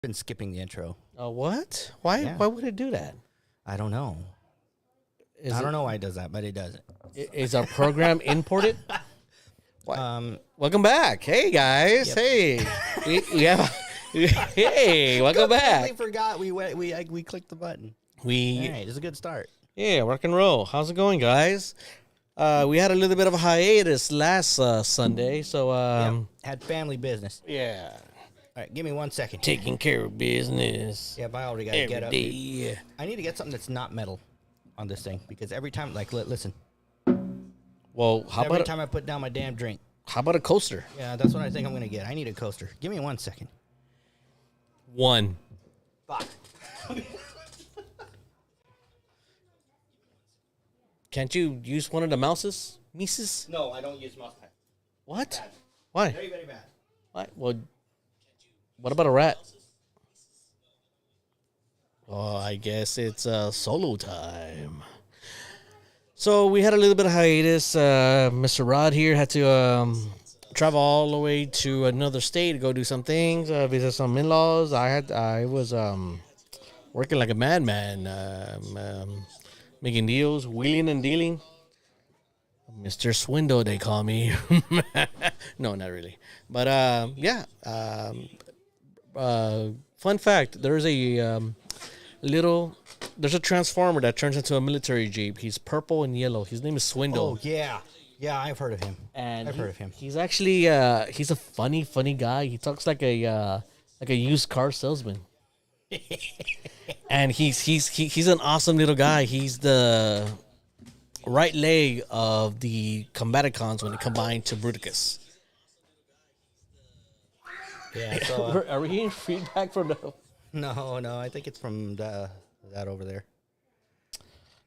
Been skipping the intro. What? Why? Yeah. Why would it do that? I don't know. I don't know why it does that, but it does it. Is our program imported? Welcome back. Hey guys. Yep. Hey. we have. Hey, welcome back. We forgot we clicked the button. All right, it's a good start. Yeah, rock and roll. How's it going, guys? We had a little bit of a hiatus last Sunday, so Had family business. yeah, All right, give me 1 second. taking care of business. Yeah, but I already got to get up. Day. I need to get something that's not metal on this thing because every time, like, listen. Well, Every time I put down my damn drink. how about a coaster? Yeah, that's what I think I'm gonna get. I need a coaster. Give me 1 second. One. Fuck. Can't you use one of the mouses? Mises? No, I don't use mouse pad. What? Bad. Why? Very, very bad. Why? Well, what about a rat? Oh, I guess it's solo time. So we had a little bit of hiatus. Mr. Rod here had to travel all the way to another state to go do some things, visit some in-laws. I was working like a madman, making deals, wheeling and dealing. Mr. Swindle, they call me. No, not really. But yeah. Fun fact: there's a transformer that turns into a military jeep. He's purple and yellow. His name is Swindle. Oh yeah, yeah. I've heard of him. And I've heard of him. He's actually he's a funny guy. He talks like a used car salesman. And he's an awesome little guy. He's the right leg of the Combaticons when they combine to Bruticus. Yeah. So Are we getting feedback from the? no, I think it's from that over there.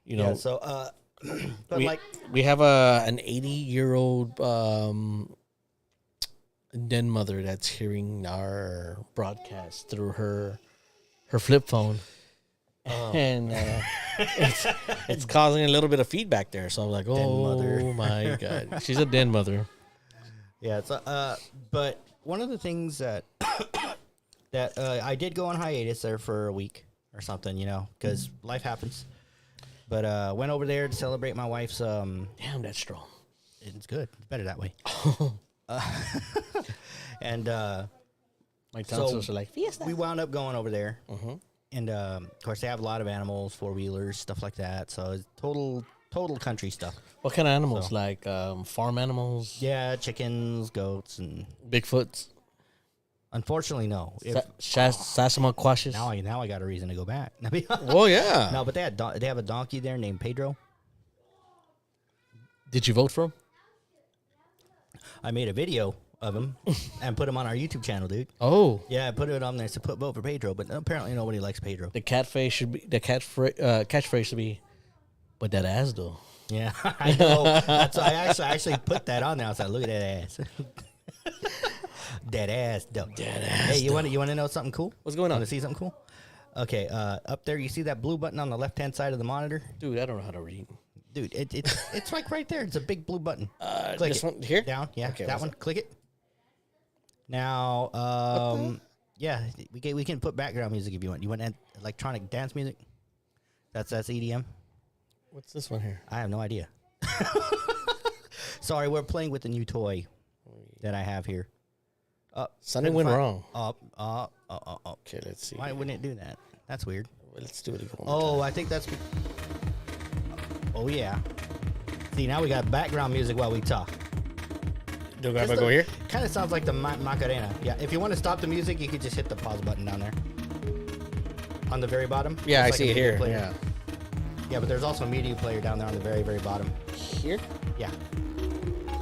You know, Yeah. So but we have an 80-year-old den mother that's hearing our broadcast through her flip phone. And it's causing a little bit of feedback there. So I'm like, oh my God. She's a den mother. yeah. So but one of the things that that I did go on hiatus there for a week or something, because life happens. But went over there to celebrate my wife's. Damn, that's strong. It's good. It's better that way. And My tonsils are like, fiesta. we wound up going over there. Mhm. And of course, they have a lot of animals, 4-wheelers, stuff like that. So it's total country stuff. What kind of animals? Like farm animals? Yeah, chickens, goats, and Bigfoots? unfortunately, no. Sasamaquashes? Now I got a reason to go back. Oh, yeah. No, but they have a donkey there named Pedro. Did you vote for him? I made a video of him and put him on our YouTube channel, dude. Oh. Yeah, I put it on there to put vote for Pedro, but apparently nobody likes Pedro. The catchphrase should be, but that ass though. Yeah, I know. I actually put that on there. I was like, look at that ass. That ass, though. That ass. Hey, you want to know something cool? What's going on? Want to see something cool? Okay, up there, you see that blue button on the left-hand side of the monitor? Dude, I don't know how to read. Dude, it's like right there. It's a big blue button. Click This it. one here? Down, yeah, Okay, that one. Click it. Now, yeah, we can put background music if you want. You want electronic dance music? That's EDM. What's this one here? I have no idea. Sorry, we're playing with the new toy that I have here. Something went wrong. Okay, let's see. Why wouldn't it do that? That's weird. Well, let's do it again. One more time. I think that's. Oh yeah. See, now we got background music while we talk. Do I go here? Kind of sounds like the Macarena. Yeah. If you want to stop the music, you could just hit the pause button down there. On the very bottom. Yeah, I It's like see a it media here. player. Yeah. Yeah, but there's also a media player down there on the very, very bottom. Here? Yeah.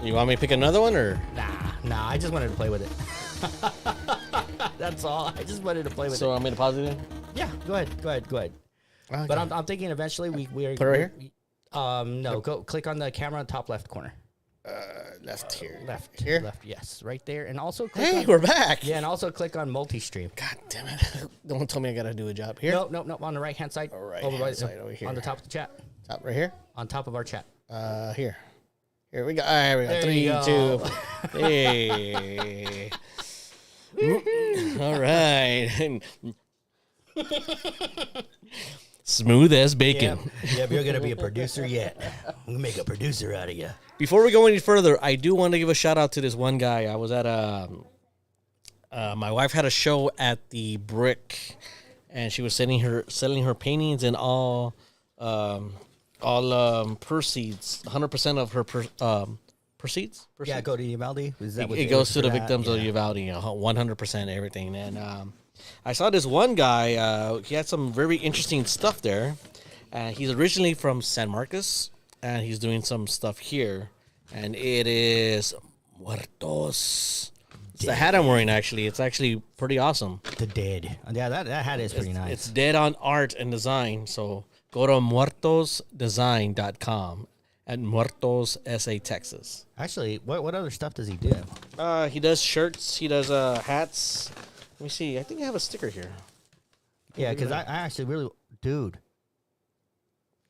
You want me to pick another one or? Nah. I just wanted to play with it. That's all. I just wanted to play with it. So I'm going to pause it in? Yeah. Go ahead. Okay. But I'm thinking eventually we are. Put it right here? No. Go click on the camera on top left corner. Left here. Left. Here? Left. Yes. Right there. And also click Hey, on, we're back. yeah, and also click on multi-stream. God damn it. Don't tell me I got to do a job. Here? No. On the right-hand side. Over here. On the top of the chat. Top right here? On top of our chat. Here. Here we go. All right, here we go. There you 3, go. 2. Hey. All right. Smooth as bacon. Yep, you're gonna be a producer yet. We'll make a producer out of you. Before we go any further, I do want to give a shout out to this one guy. I was at my wife had a show at the Brick, and she was selling her paintings and all proceeds, 100% of her proceeds. Yeah, go to Uvalde. Is that what It goes to the victims of Uvalde, 100% everything. And I saw this one guy. He had some very interesting stuff there. He's originally from San Marcos, and he's doing some stuff here. And it is Muertos. It's the hat I'm wearing, actually. It's actually pretty awesome. The Dead. Yeah, that hat is pretty nice. It's Dead on art and design. So go to muertosdesign.com at Muertos, SA, Texas. Actually, what other stuff does he do? He does shirts. He does hats. Let me see. I think I have a sticker here. Yeah, because I actually really... Dude,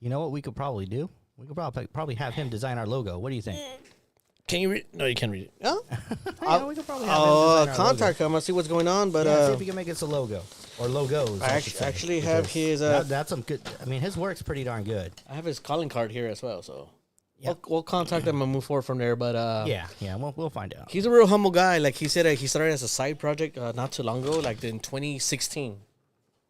you know what we could probably do? We could probably have him design our logo. What do you think? Can you read? No, you can't read it. Oh? Yeah, we could probably have him design our contact logo. him. I'll see what's going on. But Yeah, see if he can make us a logo. Or logos, I should say, actually have because his... that's some good... I mean, his work's pretty darn good. I have his calling card here as well, so... Yep. We'll contact him and move forward from there, but... Yeah, we'll find out. He's a real humble guy. Like, he said he started as a side project not too long ago, like in 2016.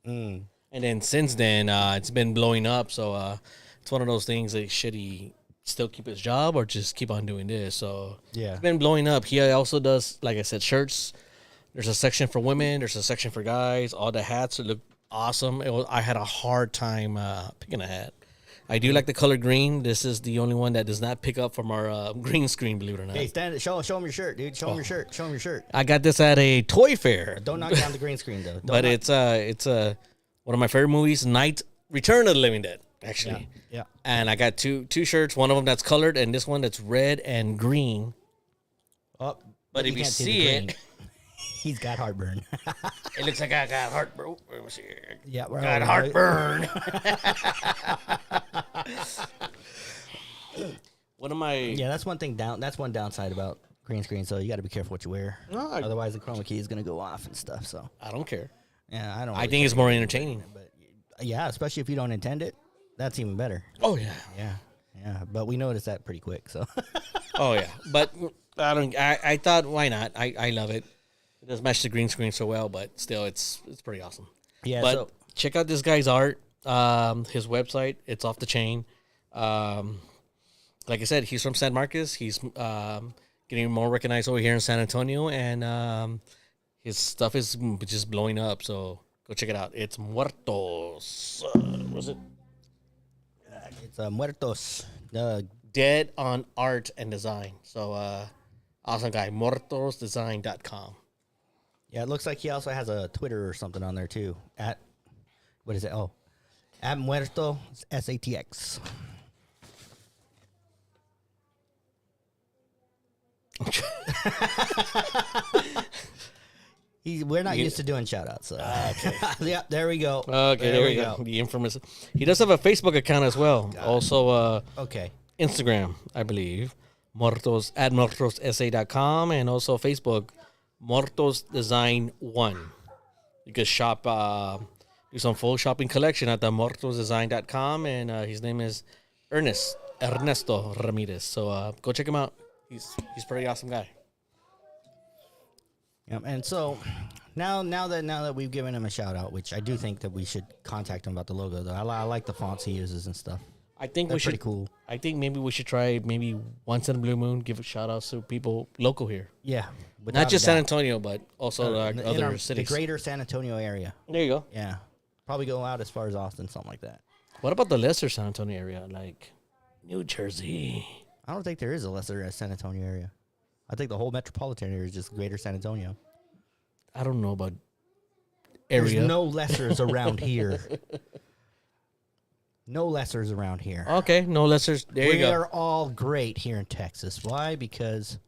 And then since then, it's been blowing up, so it's one of those things that should he still keep his job or just keep on doing this? So Yeah. it's been blowing up. He also does, like I said, shirts. There's a section for women. There's a section for guys. All the hats look awesome. I had a hard time picking a hat. I do like the color green. This is the only one that does not pick up from our green screen, believe it or not. Hey, show him your shirt, dude. Show him your shirt. Show him your shirt. I got this at a toy fair. Don't knock down the green screen, though. But it's one of my favorite movies, Return of the Living Dead, actually. Yeah. And I got two shirts, one of them that's colored and this one that's red and green. Oh, But if you see it, he's got heartburn. it looks like I got heartburn. Let me see here. Yeah, Got heartburn. What am I? Yeah, that's one thing down. That's one downside about green screen. So you got to be careful what you wear. No, Otherwise, the chroma key is gonna go off and stuff. So I don't care. yeah, I don't. I think it's more entertaining. But yeah, especially if you don't intend it, that's even better. Oh yeah. Yeah. But we noticed that pretty quick. So Oh yeah. But I thought, why not? I love it. It does match the green screen so well, but still, it's pretty awesome. yeah. But So check out this guy's art. His website, it's off the chain. Like I said, he's from San Marcos. He's getting more recognized over here in San Antonio, and his stuff is just blowing up. So go check it out. It's Muertos. Was it it's Muertos. Dead on art and design? So awesome guy. Muertosdesign.com. Yeah, it looks like he also has a Twitter or something on there too. At what is it? Oh, at Muerto SATX. We're not used to doing shout outs. So. Okay. Yeah, there we go. Okay, there we go. The infamous. He does have a Facebook account as well. Also, Okay. Instagram, I believe. Muertos at muertossa.com, and also Facebook, Muertos Design 1. You can shop, do some full shopping collection at the muertosdesign.com, and his name is Ernesto Ramirez. So go check him out. He's a pretty awesome guy. Yeah, and so now that we've given him a shout out, which I do think that we should contact him about the logo though. I like the fonts he uses and stuff. I think They're we should. pretty cool. I think maybe we should try once in a blue moon, give a shout out to people local here. Yeah, Not just San Antonio, but also other cities. The greater San Antonio area. There you go. Yeah, probably go out as far as Austin, something like that. What about the lesser San Antonio area, like New Jersey? I don't think there is a lesser San Antonio area. I think the whole metropolitan area is just greater San Antonio. I don't know about area. There's no lessers around here. No lessers around here. Okay, no lessers. There you We go. are all great here in Texas. Why? Because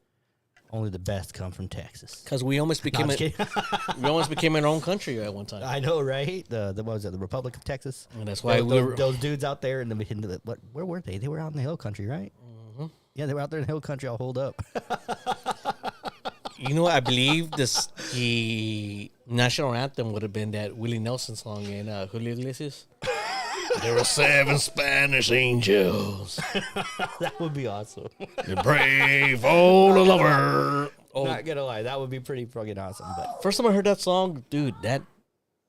only the best come from Texas. Because we almost No, became I'm just kidding. we almost became our own country at one time, I know, right? The what was it? The Republic of Texas. and that's why Those dudes out there in the what? Where were they? They were out in the hill country, right? Mm-hmm. Yeah, they were out there in the hill country all holed up. You know what? I believe the national anthem would have been that Willie Nelson song in Julio Iglesias. There were 7 Spanish angels. That would be awesome. The brave old lover. Oh, Not gonna lie, that would be pretty fucking awesome. But first time I heard that song, dude, that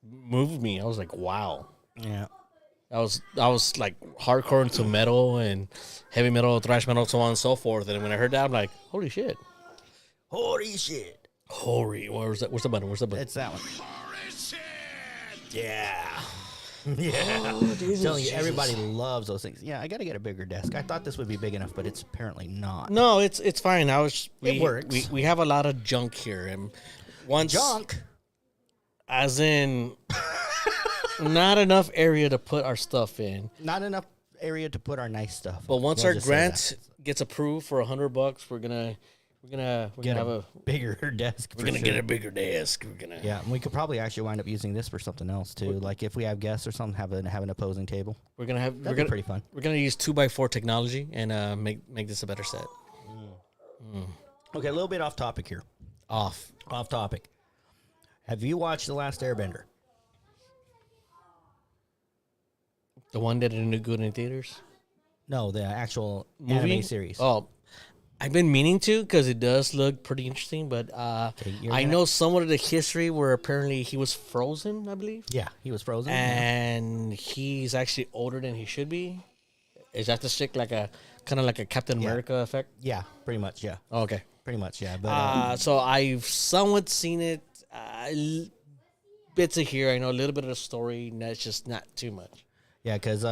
moved me. I was like, wow. yeah, I was like hardcore into metal and heavy metal, thrash metal, so on and so forth. And when I heard that, I'm like, holy shit. holy shit! Where's that? Where's the button? It's that one. Holy shit! Yeah. Yeah. Oh, Jesus, Telling you, Jesus. everybody loves those things. Yeah, I got to get a bigger desk. I thought this would be big enough, but it's apparently not. No, it's fine. It works. We have a lot of junk here, and once Junk. as in not enough area to put our stuff in. Not enough area to put our nice stuff. But once We'll our just say grant that. gets approved for $100, we're gonna Get have a bigger desk. we're gonna get a bigger desk. We're gonna Yeah, and we could probably actually wind up using this for something else too. Like if we have guests or something, have an opposing table. we're gonna have That'd we're be gonna pretty fun. We're gonna use 2x4 technology and make this a better set. Okay, a little bit off topic here. Off. Off topic. Have you watched The Last Airbender? The one that didn't do good in theaters. No, the actual Movie anime series. Oh, I've been meaning to because it does look pretty interesting. But you're I gonna- know somewhat of the history where apparently he was frozen, I believe, Yeah, he was frozen. and he's actually older than he should be. Is that the stick like a kind of like a Captain America effect? Yeah, pretty much. Yeah, Oh, okay. pretty much. Yeah, but So I've somewhat seen it. Bits of here. I know a little bit of the story. And that's just not too much. yeah, because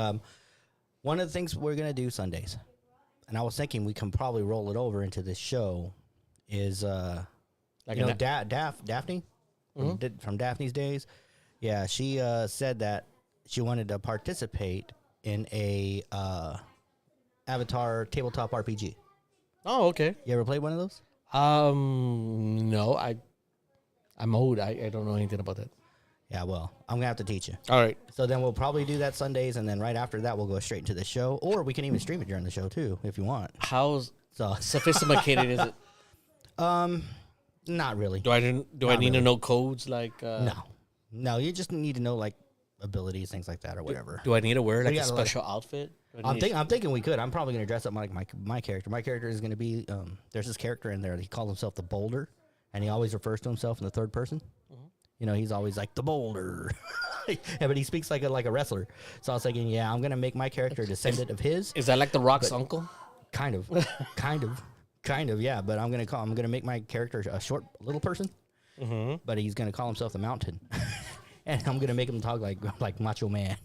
one of the things we're gonna do Sundays, and I was thinking we can probably roll it over into this show, is Like you know a Daphne from Daphne's days. Yeah, she said that she wanted to participate in a Avatar tabletop RPG. Oh, okay. You ever played one of those? No, I'm old. I don't know anything about that. Yeah, well, I'm gonna have to teach you. All right. So then we'll probably do that Sundays, and then right after that we'll go straight into the show, or we can even stream it during the show too if you want. How So sophisticated is it? not really. Do I need really. to know codes like? No, you just need to know like abilities, things like that, or whatever. Do I need to wear like a gotta, like- special outfit? Do I I'm need to- thinking we could. I'm probably gonna dress up like my character. My character is gonna be there's this character in there. He calls himself the Boulder, and he always refers to himself in the third person. You know, he's always like the Boulder. Yeah, but he speaks like a wrestler. So I was thinking, yeah, I'm gonna make my character a descendant of his. Is that like the Rock's uncle? Kind of, yeah. But I'm gonna make my character a short little person. But he's gonna call himself the Mountain, and I'm gonna make him talk like Macho Man.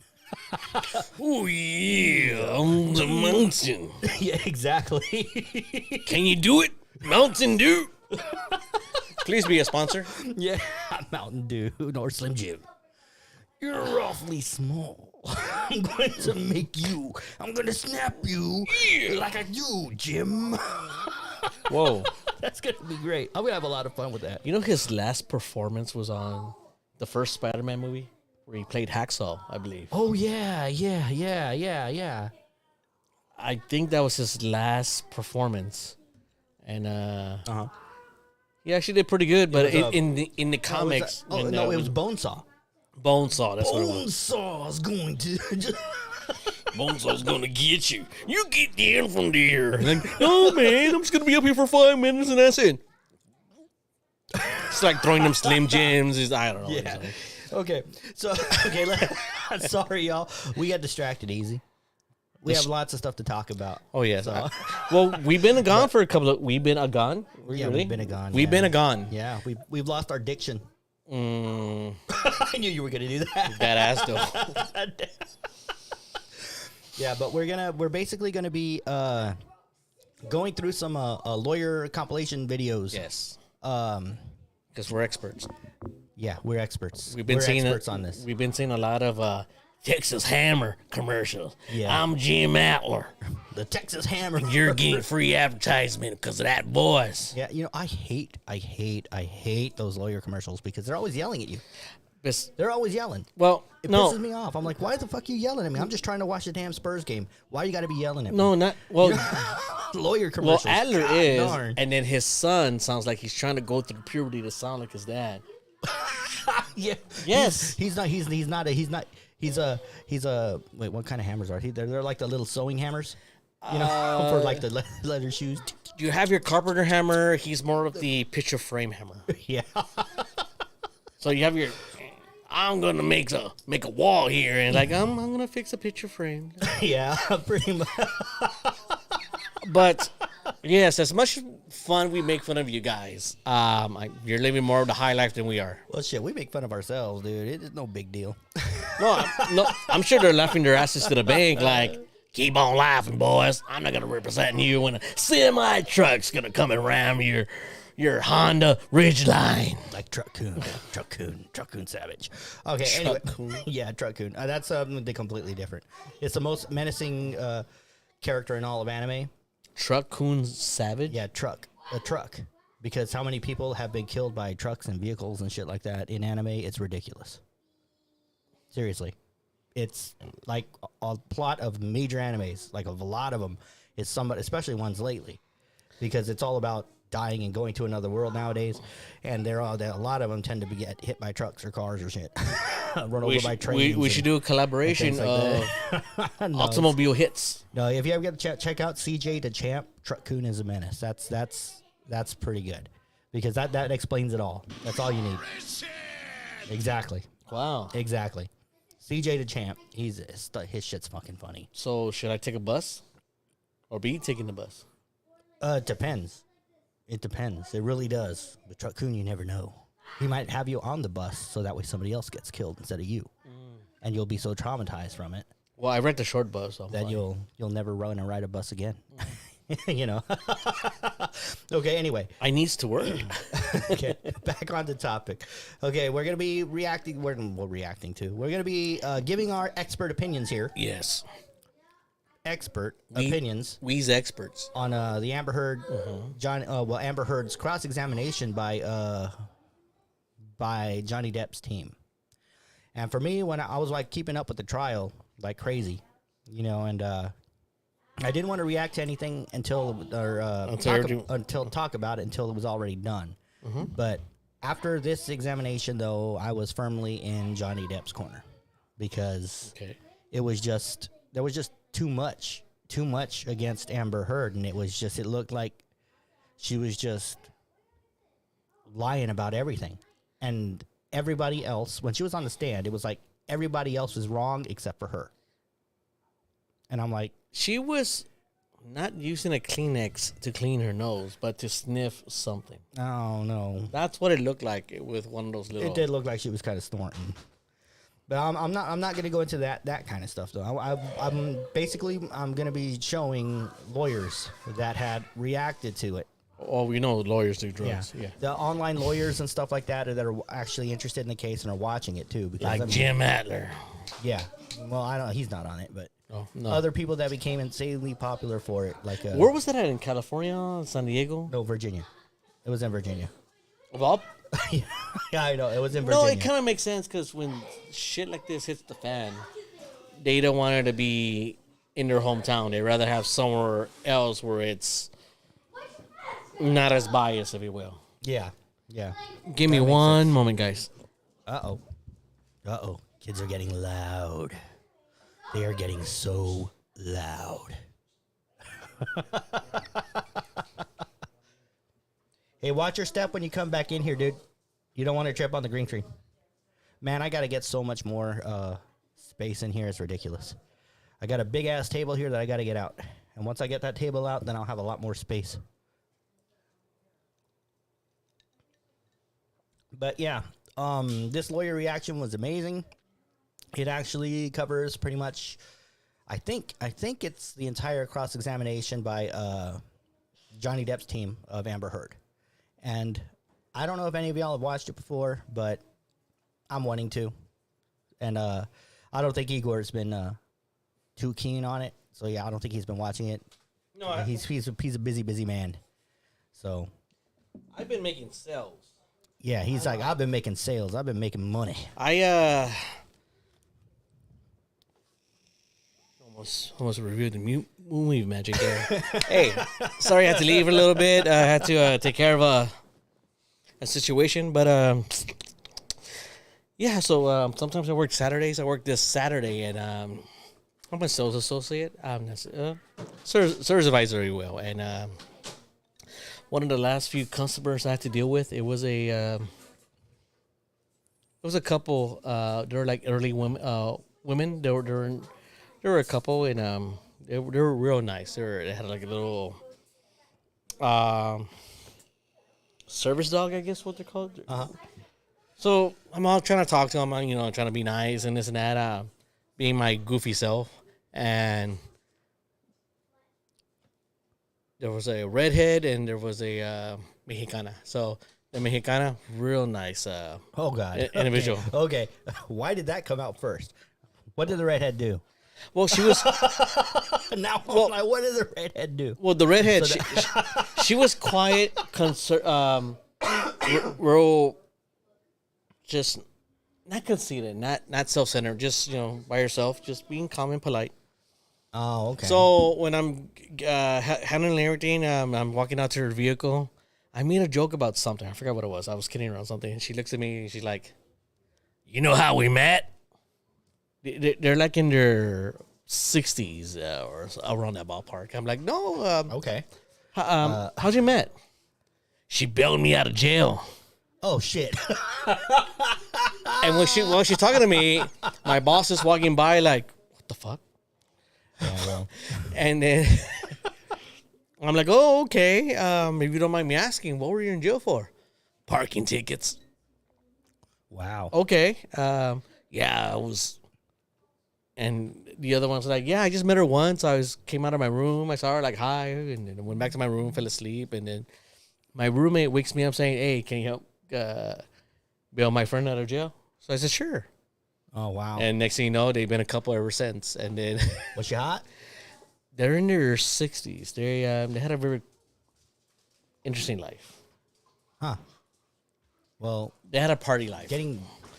Oh yeah, I'm the mountain. Yeah, exactly. Can you do it, Mountain Dew? Please be a sponsor. Yeah, Mountain Dew or Slim Jim. You're awfully small. I'm going to make you. I'm going to snap you like I do, Jim. Whoa. That's going to be great. I'm going to have a lot of fun with that. You know his last performance was on the first Spider-Man movie where he played Hacksaw, I believe. Oh, yeah. I think that was his last performance, and he actually did pretty good. But was, in the comics, Oh, when, no, it when was Bonesaw. Bonesaw. That's what it was. Bonesaw's going to. Bonesaw's gonna get you. You get down from there. Like, no man, I'm just gonna be up here for 5 minutes and that's it. It's like throwing them Slim Jims. I don't know. Yeah. Okay. So, sorry, y'all. We got distracted easy. We have lots of stuff to talk about. Oh yes. So, Well, we've been gone for a couple of. We've been gone. yeah, Really? we've been gone. We've been gone. Yeah, we've lost our diction. Mm, I knew you were gonna do that. that ass though. Yeah, but we're basically gonna be going through some lawyer compilation videos. Yes. Because we're experts. Yeah, we're experts. We've been seeing experts on this. We've been seeing a lot of Texas Hammer commercials. Yeah. I'm Jim Atler. The Texas Hammer. You're getting free advertisement because of that voice. Yeah, you know, I hate those lawyer commercials because they're always yelling at you. They're always yelling. Well, It no, pisses me off. I'm like, why the fuck are you yelling at me? I'm just trying to watch the damn Spurs game. Why you got to be yelling at me? no, not well. lawyer Well, commercials. Adler God is, darn. and then his son sounds like he's trying to go through puberty to sound like his dad. Yeah. Yes. He's not. He's a. Wait, what kind of hammers are he? They're like the little sewing hammers. You know, for like the leather shoes. You have your carpenter hammer. He's more of the picture frame hammer. Yeah. So you have your. I'm gonna make a wall here, and like I'm gonna fix a picture frame. Yeah. Pretty much. But yes, as much fun we make fun of you guys, you're living more of the high life than we are. Well, shit, we make fun of ourselves, dude. It's no big deal. I'm sure they're laughing their asses to the bank. Like, keep on laughing, boys. I'm not gonna represent you when a semi truck's gonna come and ram your Honda Ridgeline. Like Truck-coon Savage. Okay, anyway. Yeah, Truck-coon. That's something completely different. It's the most menacing character in all of anime. Truck-coon Savage? Yeah, a truck. Because how many people have been killed by trucks and vehicles and shit like that in anime? It's ridiculous. Seriously. It's like a plot of major animes, like of a lot of them, is somebody, especially ones lately, because it's all about dying and going to another world nowadays, and a lot of them tend to get hit by trucks or cars or shit, run over by trains. We should do a collaboration like of automobile hits. No, if you ever get to check out CJ to Champ, Truck-coon is a menace. That's pretty good, because that explains it all. That's all you need. Exactly. Wow. Exactly. CJ to Champ, his shit's fucking funny. So should I take a bus, or be taking the bus? It depends. It depends. It really does. With Truck-coon, you never know. He might have you on the bus so that way somebody else gets killed instead of you, and you'll be so traumatized from it Well, I rent a short bus, so that you'll never run and ride a bus again. You know. Okay. Anyway. I needs to work. Okay. Back on the topic. Okay, we're gonna be reacting. We're gonna be giving our expert opinions here. Yes. Opinions. We's experts On the Amber Heard, Amber Heard's cross-examination by Johnny Depp's team. And for me, when I was like keeping up with the trial like crazy, you know, and I didn't want to react to anything until talk about it until it was already done. But after this examination, though, I was firmly in Johnny Depp's corner, because there was just too much against Amber Heard, and it looked like she was just lying about everything, and everybody else, when she was on the stand, it was like everybody else was wrong except for her. And I'm like, she was not using a Kleenex to clean her nose, but to sniff something. oh no, That's what it looked like with one of those little. it did look like she was kind of snorting. But I'm not going to go into that kind of stuff, though. I'm going to be showing lawyers that had reacted to it. Oh, we know lawyers do drugs. Yeah. The online lawyers and stuff like that are actually interested in the case and are watching it too. Because, Like Jim Adler. Yeah. Well, I don't. He's not on it, but No. other people that became insanely popular for it, like Where was that at? In California? San Diego? no, Virginia. It was in Virginia. Well, Yeah, I know. It was in Virginia. no, it kind of makes sense because when shit like this hits the fan, they don't want it to be in their hometown. They'd rather have somewhere else where it's not as biased, if you will. Yeah. Give me one moment, guys. Uh-oh. Kids are getting loud. They are getting so loud. Hey, watch your step when you come back in here, dude. You don't want to trip on the green screen. Man, I got to get so much more space in here. It's ridiculous. I got a big-ass table here that I got to get out. And once I get that table out, then I'll have a lot more space. But, yeah, this lawyer reaction was amazing. It actually covers pretty much, I think it's the entire cross-examination by Johnny Depp's team of Amber Heard. And I don't know if any of y'all have watched it before, but I'm wanting to. And I don't think Igor's been too keen on it. So, yeah, I don't think he's been watching it. No, he's a busy man. So, I've been making sales. yeah, he's like, I've been making sales. I've been making money. Almost reviewed the movie magic there. Hey, sorry I had to leave a little bit. I had to take care of a situation, but yeah. So sometimes I work Saturdays. I work this Saturday, and I'm a sales associate. Service advisor, you will. And one of the last few customers I had to deal with, it was a couple. They were like early women. They were a couple, and they were real nice. They had like a little service dog, I guess what they're called. So I'm all trying to talk to them, trying to be nice and this and that, being my goofy self. And there was a redhead and there was a Mexicana. So the Mexicana, real nice. Oh God, individual. Okay, why did that come out first? What did the redhead do? Well, she was. What did the redhead do? Well, the redhead, she was quiet, real, just not conceited, not self-centered, just by herself, just being calm and polite. Oh, okay. So when I'm handling everything, I'm walking out to her vehicle. I made a joke about something. I forgot what it was. I was kidding around something, and she looks at me and she's like, "You know how we met?" They're like in their 60s or around that ballpark. I'm like, no. Okay. How'd you met? She bailed me out of jail. Oh shit. And while she's talking to me, my boss is walking by like, what the fuck? Yeah, well. And then I'm like, oh, okay. If you don't mind me asking, what were you in jail for? Parking tickets. Wow. Okay. Yeah, I was. And the other one's like, yeah, I just met her once. Came out of my room. I saw her like, hi. And then went back to my room, fell asleep. And then my roommate wakes me up saying, hey, can you help bail my friend out of jail? So I said, sure. Oh, wow. And next thing you know, they've been a couple ever since. And then was she hot? They're in their 60s. They had a very interesting life. Huh. Well, they had a party life.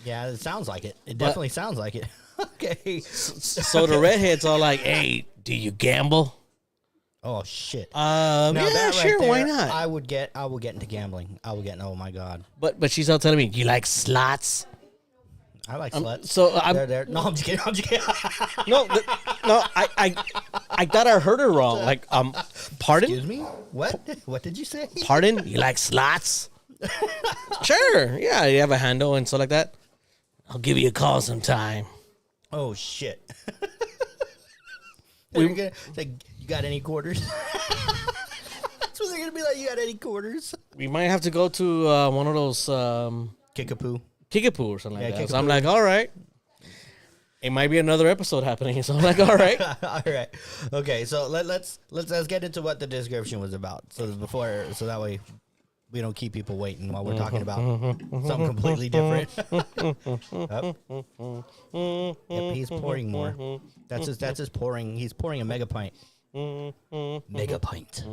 Yeah, it sounds like it. It definitely sounds like it. Okay. So the redhead's all like, hey, do you gamble? Oh shit. Yeah, that sure, there, why not? I would get into gambling. Oh my God. But she's all telling me, you like slots? I like sluts. So I'm No, I'm just kidding. No, I thought I heard her wrong. Like, pardon? Excuse me? What? What did you say? Pardon? You like slots? Sure. Yeah, you have a handle and stuff like that. I'll give you a call sometime. Oh shit. Like, you got any quarters? That's what they're gonna be like. You got any quarters? We might have to go to one of those Kickapoo or something like that. So I'm like, all right. It might be another episode happening. So I'm like, all right. All right. Okay, so let's get into what the description was about. So that way we don't keep people waiting while we're talking about something completely different. Yep, he's pouring more. That's his pouring. He's pouring a mega pint. Mega pint.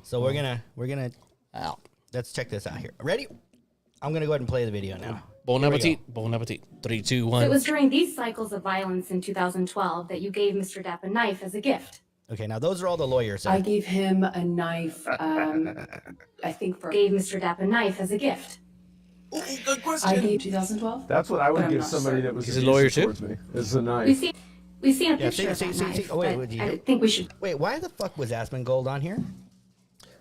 So we're gonna let's check this out here. Ready? I'm gonna go ahead and play the video now. Bon appetit. Bon appetit. 3, 2, 1. It was during these cycles of violence in 2012 that you gave Mr. Depp a knife as a gift. Okay, now those are all the lawyers. I gave him a knife, I think Gave Mr. Depp a knife as a gift. Oh, good question. I gave 2012? That's what I would give somebody that was He's a lawyer too? towards me. Is a knife. We see a Yeah, picture of that knife, wait, but I think we should... Wait, why the fuck was Asmongold on here?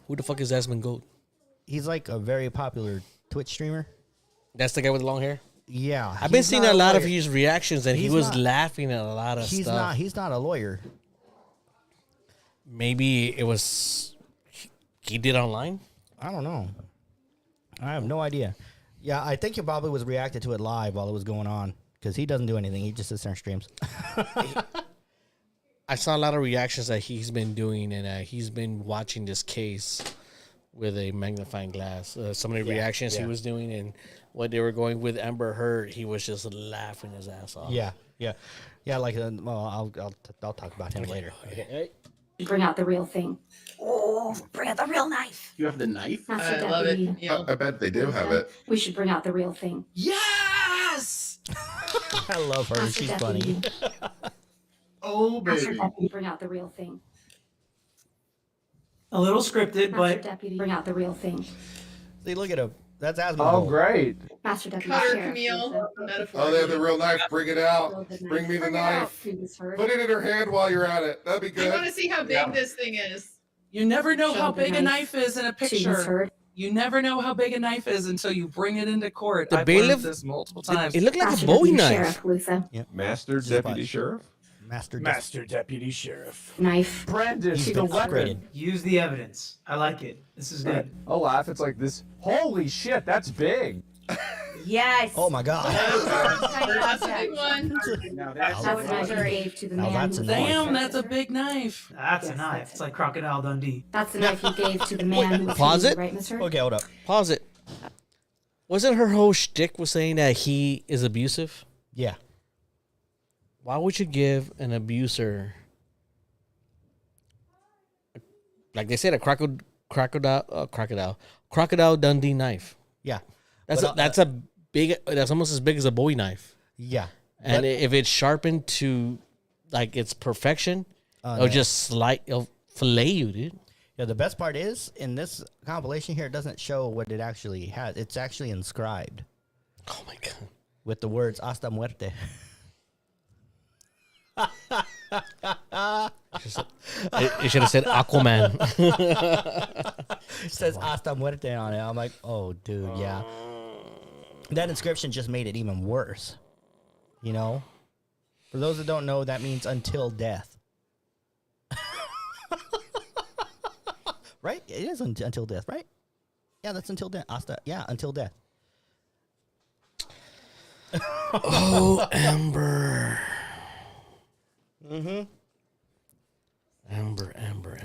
Who the fuck is Asmongold? He's like a very popular Twitch streamer. That's the guy with the long hair? Yeah. I've been he's seeing not a lot of lawyer. his reactions, and he He's was not- laughing at a lot of stuff. He's not a lawyer. Maybe it was he did online. I don't know. I have no idea. Yeah, I think he probably was reacted to it live while it was going on because he doesn't do anything. He just sits there and streams. I saw a lot of reactions that he's been doing, and he's been watching this case with a magnifying glass. Some of the reactions he was doing and what they were going with Amber Heard, he was just laughing his ass off. Yeah. Like, well, I'll talk about him later. Okay. bring out the real thing. Oh, bring out the real knife. You have the knife? Master I love it. Deputy. Yeah. I bet they do have it. We should bring out the real thing. Yes! I love her. Master She's Deputy. funny. Oh, Master baby. Deputy, bring out the real thing. A little scripted, Master but Deputy, bring out the real thing. See, look at him. That's Oh, Asmongold. great. Master Deputy Cutter Sheriff. Camille, Lisa, metaphor. Oh, they have the real knife. Bring it out. Build the Bring me the Bring it out, knife. Phoebus Heard. Put it in her hand while you're at it. That'd be I want to good. see how big this thing is. you never know Show how the big a knife. knife is in a Phoebus picture. Heard. You never know how big a knife is until you bring it into court. The I've bailiff- learned this multiple times. It looked like Master a Bowie Deputy knife. Sheriff, Lisa. Master Just Deputy watch. Sheriff? Master Deputy Sheriff. Knife. Brandon, He's the been weapon. upgraded. Use the evidence. I like it. This is Right. good. I'll laugh. It's like this. Holy shit, that's big. Yes. Oh my God. That's a big one. That's the knife you gave to the Now man. that's who a was knife. Damn, killed. that's a big knife. That's a Yes, knife. that's It's like Crocodile Dundee. That's the knife you gave to the man who was Pause killed, it. right, Mister? Okay, hold up. Pause it. Wasn't her whole shtick was saying that he is abusive? Yeah. Why would you give an abuser, like they said, a crocodile Dundee knife? Yeah. That's But, that's a big. That's almost as big as a Bowie knife. Yeah. And But- if it's sharpened to like its perfection, it'll no. just it'll fillet you, dude. Yeah, the best part is in this compilation here, it doesn't show what it actually has. It's actually inscribed Oh my god. with the words "Hasta muerte." It should have said Aquaman. It says "Hasta muerte" on it. I'm like, oh, dude, yeah. That inscription just made it even worse. You know, for those that don't know, that means until death. Right? It is until death, right? Yeah, that's until death. Hasta, yeah, until death. Oh, Amber. Mm-hmm. Amber.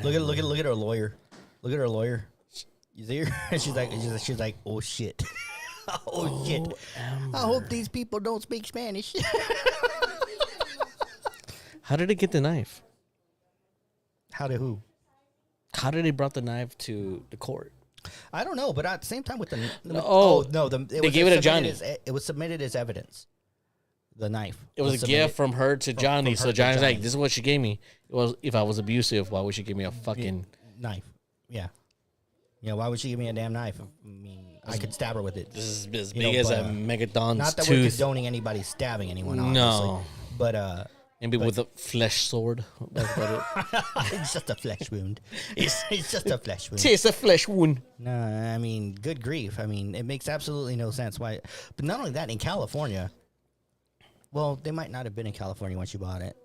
Look at her lawyer. Look at her lawyer. You see her? she's like, oh shit. Oh shit. Amber. I hope these people don't speak Spanish. How did it get the knife? How did who? How did they brought the knife to the court? I don't know, but at the same time with the They gave it to Johnny. It was submitted as evidence. The knife. It was a submitted- gift from her to Johnny. from So her to Johnny's like, Johnny. "This is what she gave me. It was if I was abusive, why would she give me a fucking?" knife. Yeah. Yeah, why would she give me a damn knife? I mean, I could stab her with it. This is as You big know, as but, a Megadon's Not that we're tooth. condoning anybody stabbing anyone, obviously. No. But Maybe with a flesh sword. That's about it. it's just a flesh wound. It's just a flesh wound. It's a flesh wound. No, I mean, good grief. I mean, it makes absolutely no sense why. But not only that, in California, well, they might not have been in California when she bought it.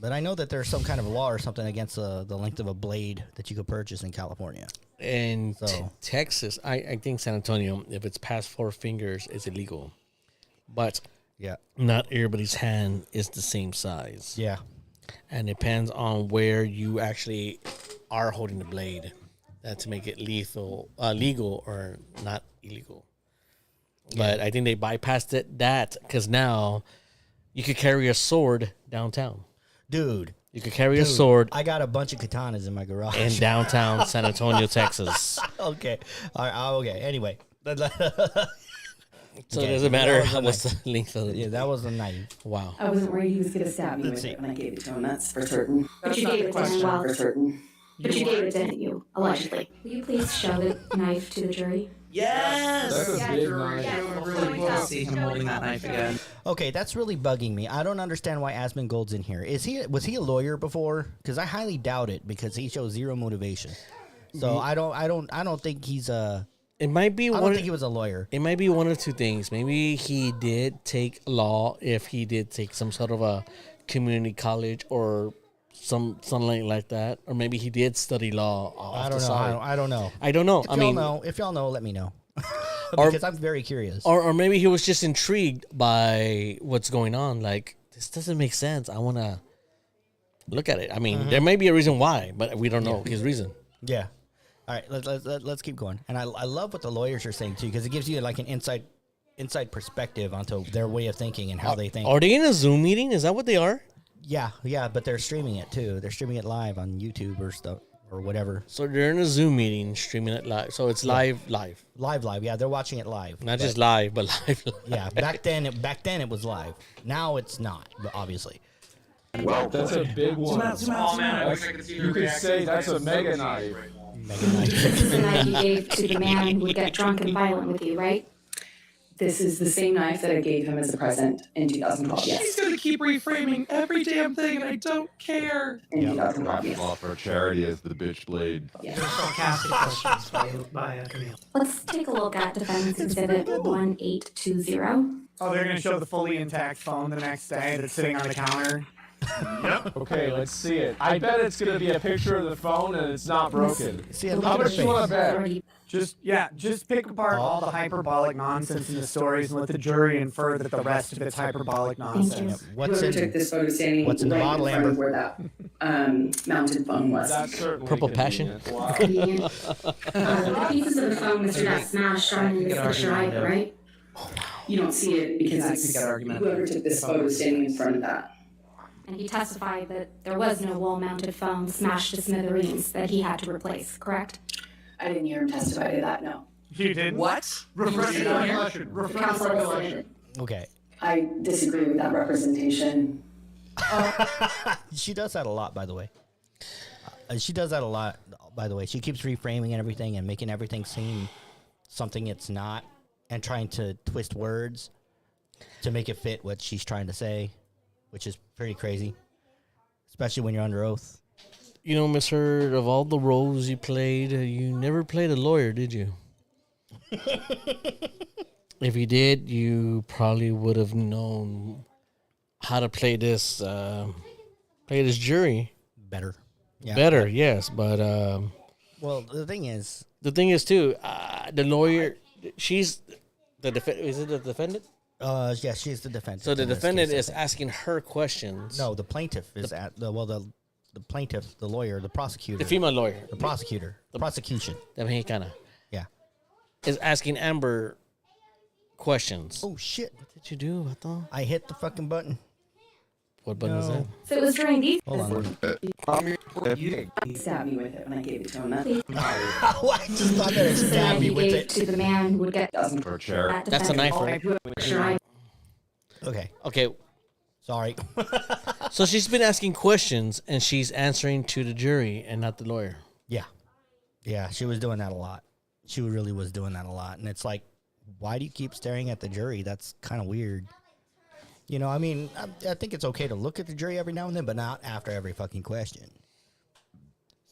But I know that there's some kind of law or something against the length of a blade that you could purchase in California. In So- Texas, I think San Antonio, if it's past 4 fingers, it's illegal. But Yeah. not everybody's hand is the same size. Yeah. And it depends on where you actually are holding the blade to make it legal or not illegal. But I think they bypassed that because now you could carry a sword downtown. Dude. You could carry a sword I got a bunch of katanas in my garage. in downtown San Antonio, Texas. Okay. All right. Okay. Anyway. So Okay, it doesn't that matter was a what's knife. the length of it. Yeah, that was a knife. Wow. I wasn't worried he was going to stab me Let's with see. it when I gave it to him. That's for certain. But you not gave the it to him question. while. For certain. But you gave it, didn't you? Allegedly. Will you please show the knife to the jury? Yes. That's a big knife. I really want to see him holding that knife again. Okay, that's really bugging me. I don't understand why Asmongold's in here. Was he a lawyer before? Because I highly doubt it because he shows zero motivation. So I don't think he's a. It might be I one. don't think he was a lawyer. It might be one of two things. Maybe he did take law if he did take some sort of a community college or something like that, or maybe he did study law. I don't know. I don't know. I don't know. If y'all know, let me know. Or- because I'm very curious. Or maybe he was just intrigued by what's going on. Like, this doesn't make sense. I want to look at it. I mean, there may be a reason why, but we don't know his reason. Yeah. All right, let's keep going. And I love what the lawyers are saying too, because it gives you like an inside perspective onto their way of thinking and how they think. Are they in a Zoom meeting? Is that what they are? Yeah, but they're streaming it too. They're streaming it live on YouTube or stuff or whatever. So they're in a Zoom meeting, streaming it live. So it's live. Live. Yeah, they're watching it live. Not just live, but live. Yeah, back then it was live. Now it's not, but obviously. Well, that's a big one. Oh man, I wish I could see you could say that's a mega knife. This is the knife you gave to the man who would get drunk and violent with you, right? This is the same knife that I gave him as a present in 2012. He's Yes. gonna keep reframing every damn thing, and I don't care. In 2012. Yes. Offer charity as the bitch blade. Yes. Sarcastic questions by Camille. Let's take a look at Defendant's Exhibit 1820. Oh, they're gonna show the fully intact phone the next day that's sitting on the counter. Okay, let's see it. I bet it's gonna be a picture of the phone and it's not broken. See, How much do you want to bet? Already Just pick apart all the hyperbolic nonsense in the stories and let the jury infer that the rest of it's hyperbolic nonsense. What's Whoever took in this photo standing what's in the right bottle, in front Amber? of where that mounted phone was. That's certainly Purple passion? convenient. Wow. convenient. The pieces of the phone Mr. Depp smashed aren't in this picture either, right? You don't see it because That's a it's good argument. whoever took this photo standing in front of that. And he testified that there was no wall-mounted phone smashed to smithereens that he had to replace, correct? I didn't hear him testify to that. No. You didn't? What? Refresh The refresh counsel requested. Okay. I disagree with that representation. She does that a lot, by the way. She does that a lot, by the way. She keeps reframing everything and making everything seem something it's not and trying to twist words to make it fit what she's trying to say, which is pretty crazy, especially when you're under oath. You know, Miss Heard, of all the roles you played, you never played a lawyer, did you? If you did, you probably would have known how to play this jury Better. Yeah. better. Yes, but Well, the thing is, the thing is too, the lawyer, she's the is it the defendant? yeah, she's the defendant. So the in this defendant case, is I think. asking her questions. No, the plaintiff is at the plaintiff, the lawyer, the prosecutor, The female lawyer, the prosecutor, the prosecution. the mexicana, Yeah. is asking Amber questions. Oh shit! What did you do, Vato? I hit the fucking button. What button is No. that? So it was during these. Hold on. He stabbed me with it when I gave it to him. That I just thought that it This is the stabbed knife me you with gave it. to the man who would get doesn't. For charity. that That's a defendant. knife, right? Picture I- Okay, Okay, sorry. so she's been asking questions and she's answering to the jury and not the lawyer. Yeah, she was doing that a lot. She really was doing that a lot, and it's like, why do you keep staring at the jury? That's kind of weird. You know, I mean, I think it's okay to look at the jury every now and then, but not after every fucking question.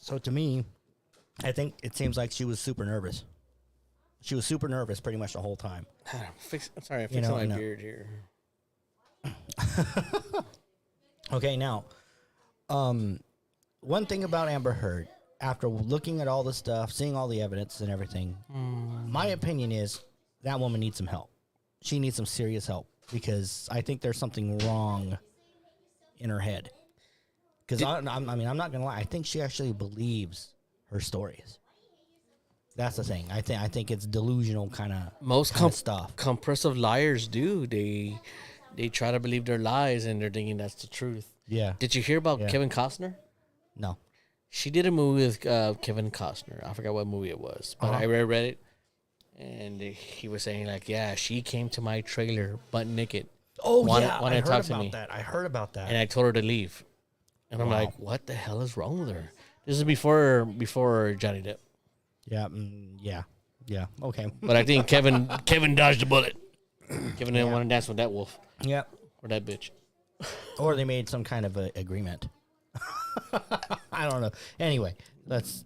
So to me, I think it seems like she was super nervous. She was super nervous pretty much the whole time. I'm sorry, I'm You fixing know, my I know. beard here. Okay, now, one thing about Amber Heard, after looking at all the stuff, seeing all the evidence and everything, my opinion is that woman needs some help. She needs some serious help because I think there's something wrong in her head. Because I mean, I'm not gonna lie. I think she actually believes her stories. That's the thing. I think it's delusional kind of Most stuff. compressive liars do. They try to believe their lies and they're thinking that's the truth. Yeah. Did you hear about Yeah. Kevin Costner? No. She did a movie with Kevin Costner. I forgot what movie it was, but I read it, and he was saying like, yeah, she came to my trailer butt naked, Oh Wanted- yeah. wanted I to heard talk to about me. that. I heard about that. and I told her to leave, and I'm Wow. like, what the hell is wrong with her? This is before Johnny Depp, Yeah. Yeah. Okay. but I think Kevin dodged a bullet. Kevin didn't want to dance with that wolf Yeah. or that bitch. Or they made some kind of a agreement. I don't know. Anyway, let's.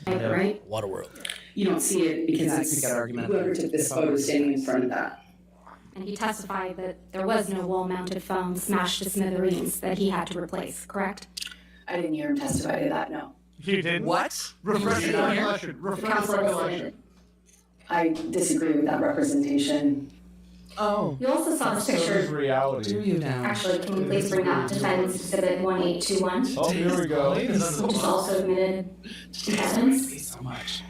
right? Waterworld. You don't see it because That's a it's good argument. whoever took this photo standing in front of that. And he testified that there was no wall-mounted phone smashed to smithereens that he had to replace, correct? I didn't hear him testify to that. No. You didn't? What? Refresh The counsel requested. I disagree with that representation. Oh, You also saw this So this picture. reality. do you now? Actually, can you please bring up Defendant's Exhibit 1821, Oh, here we go. which is also admitted evidence? Please so much.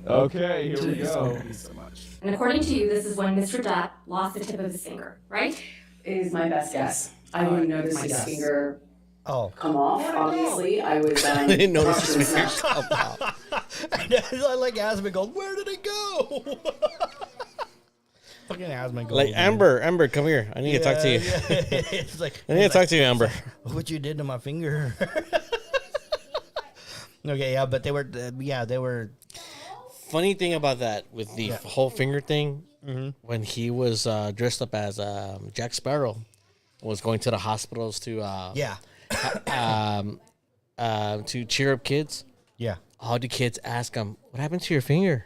Okay, here we Please go. so much. And according to you, this is when Mr. Depp lost the tip of his finger, right? It is my best guess. I didn't notice my his guess. finger Oh. come off. Obviously, I was. I didn't notice his watching fingers snap. come out. I like Aspen goes, where did it go? Fucking asthma. Like Amber, come here. I need to talk to you. It's like, I need to talk to you, Amber. what you did to my finger. Okay, yeah, but they were. Funny thing about that with the whole finger thing, when he was dressed up as Jack Sparrow, was going to the hospitals to to cheer up kids. Yeah. All the kids ask him, "What happened to your finger?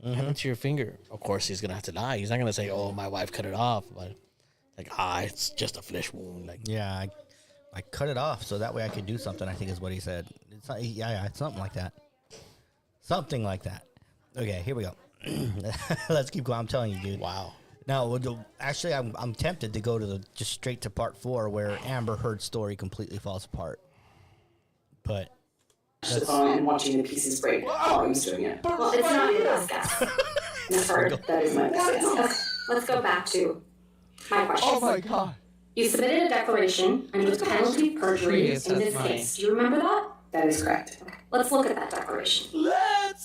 What happened to your finger?" Of course, he's gonna have to die. He's not gonna say, "Oh, my wife cut it off," but like, it's just a flesh wound. Like, yeah, I cut it off so that way I could do something. I think is what he said. It's not, it's something like that. Something like that. Okay, here we go. Let's keep going. I'm telling you, dude. wow. Now, actually, I'm tempted to go to just straight to part 4 where Amber Heard's story completely falls apart. But The phone and watching the pieces break while he was doing it. Well, it's not your best guess. Miss Heard, That is my best guess. let's go back to my question. Oh my god. You submitted a declaration under the penalty of perjury in Previous this testimony. case. Do you remember that? That is correct. Let's look at that declaration.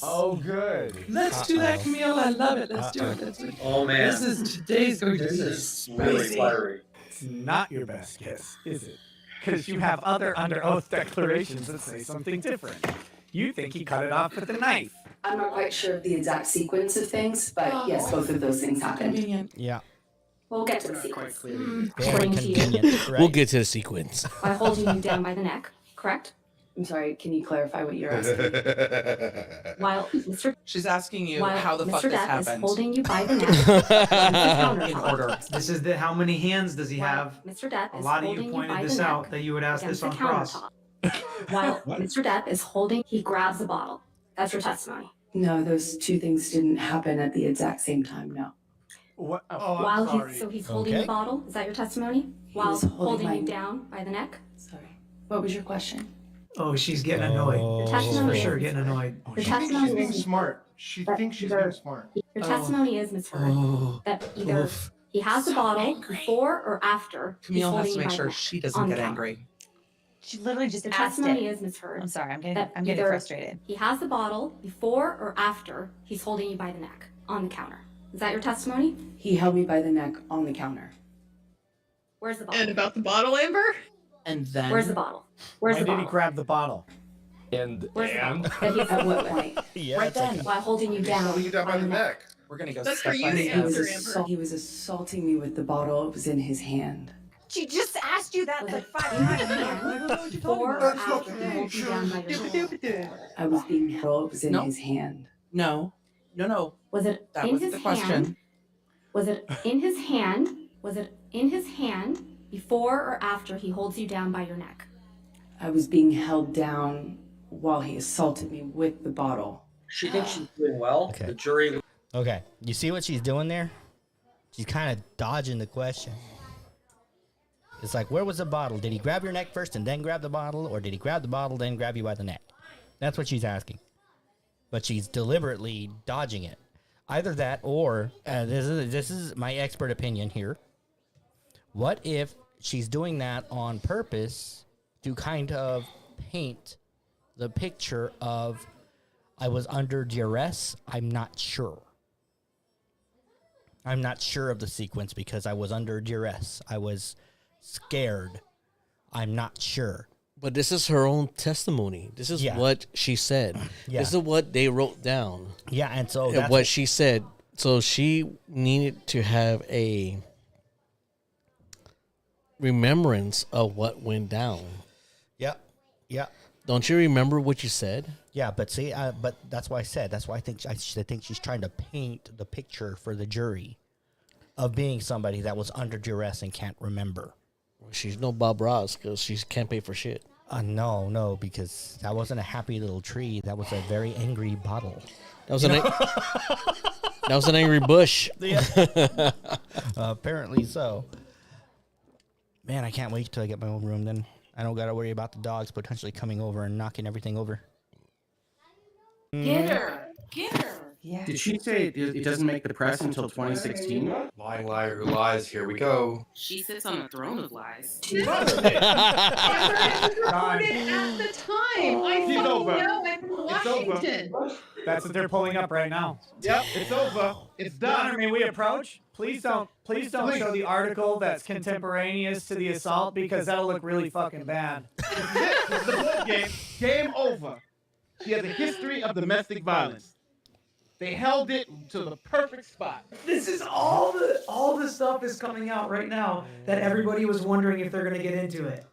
Oh, good. Let's do that, Camille. I love it. Let's do it. Let's do it. Oh man, This is today's going to be really spicy. fiery. It's not your best guess, is it? Because you have other under oath declarations that say something different. You think he cut it off with a knife. I'm not quite sure of the exact sequence of things, but yes, both of those things happened. Convenient. yeah, We'll get to the sequence. very According to you, convenient. Right? We'll get to the sequence. by holding you down by the neck, correct? I'm sorry, can you clarify what you're asking? While Mr. She's asking you While how the fuck Mr. this Depp is happened. holding you by the neck against the In countertop. order. This is how many hands does he have? While Mr. Depp A is lot of holding you you pointed by this the out neck that you would ask against this the on cross. countertop. While Mr. Depp is holding, he grabs the bottle. That's your testimony. No, those two things didn't happen at the exact same time, no. What? Oh, I'm While sorry. he's holding Okay. the bottle. Is that your testimony? While was holding holding my- you down by the neck. Sorry. What was your question? Oh, she's getting annoyed. Oh. Your She's for testimony sure is, getting annoyed. your testimony is, smart. She But thinks she's either- being smart. your testimony is, Ms. Heard, that either he has the So bottle angry. before or after he's Camille holding has to you make by sure the neck she on doesn't the get counter. angry. She literally just Your asked testimony it. is, Ms. Heard, I'm sorry, I'm that getting either frustrated. he has the bottle before or after he's holding you by the neck on the counter. Is that your testimony? He held me by the neck on the counter. Where's the bottle? And about the bottle, Amber? And then Where's the bottle? Where's Why the did he bottle? grab the bottle? And Where's the and bottle? That he's At what point? Yeah, right it's like then, while holding you down. Holding you down by the neck. we're gonna go That's step for you by to step. He was, answer, Amber. he was assaulting me with the bottle. It was in his hand. She just asked you that Was like it 5 in times. his hand before or after he holds you down by your neck? I was being held. It was in No. his hand. No. Was it That in wasn't his the question. hand? Was it in his hand? Was it in his hand before or after he holds you down by your neck? I was being held down while he assaulted me with the bottle. She thinks she's doing well. Okay. The jury. Okay, you see what she's doing there? She's kind of dodging the question. It's like, where was the bottle? Did he grab your neck first and then grab the bottle, or did he grab the bottle then grab you by the neck? That's what she's asking. But she's deliberately dodging it. Either that, or this is my expert opinion here. What if she's doing that on purpose to kind of paint the picture of I was under duress? I'm not sure. I'm not sure of the sequence because I was under duress. I was scared. I'm not sure. But this is her own testimony. This is Yeah. what she said. Yeah. This is what they wrote down. Yeah, and so And that's what she said. So she needed to have a remembrance of what went down. Yeah, yeah, Don't you remember what you said? yeah. But see, but that's why I said. That's why I think she's trying to paint the picture for the jury of being somebody that was under duress and can't remember. She's no Bob Ross because she can't pay for shit. No, because that wasn't a happy little tree. That was a very angry bottle. That was that was an angry bush. Apparently so. Man, I can't wait till I get my own room. Then I don't got to worry about the dogs potentially coming over and knocking everything over. Get her. Get her. Yeah. Did she say it doesn't make the press until 2016? Lying liar who lies. Here we go. She sits on the throne of lies. It was recorded at the time. I She's fucking over. know. I'm from It's over. Washington. That's what they're pulling up right now. Yep, it's over. It's Your Honor, done. may we approach? Please don't show the article that's contemporaneous to the assault because that'll look really fucking bad. This is the board game. Game over. She has a history of domestic violence. They held it to the perfect spot. This is all the stuff is coming out right now that everybody was wondering if they're gonna get into it.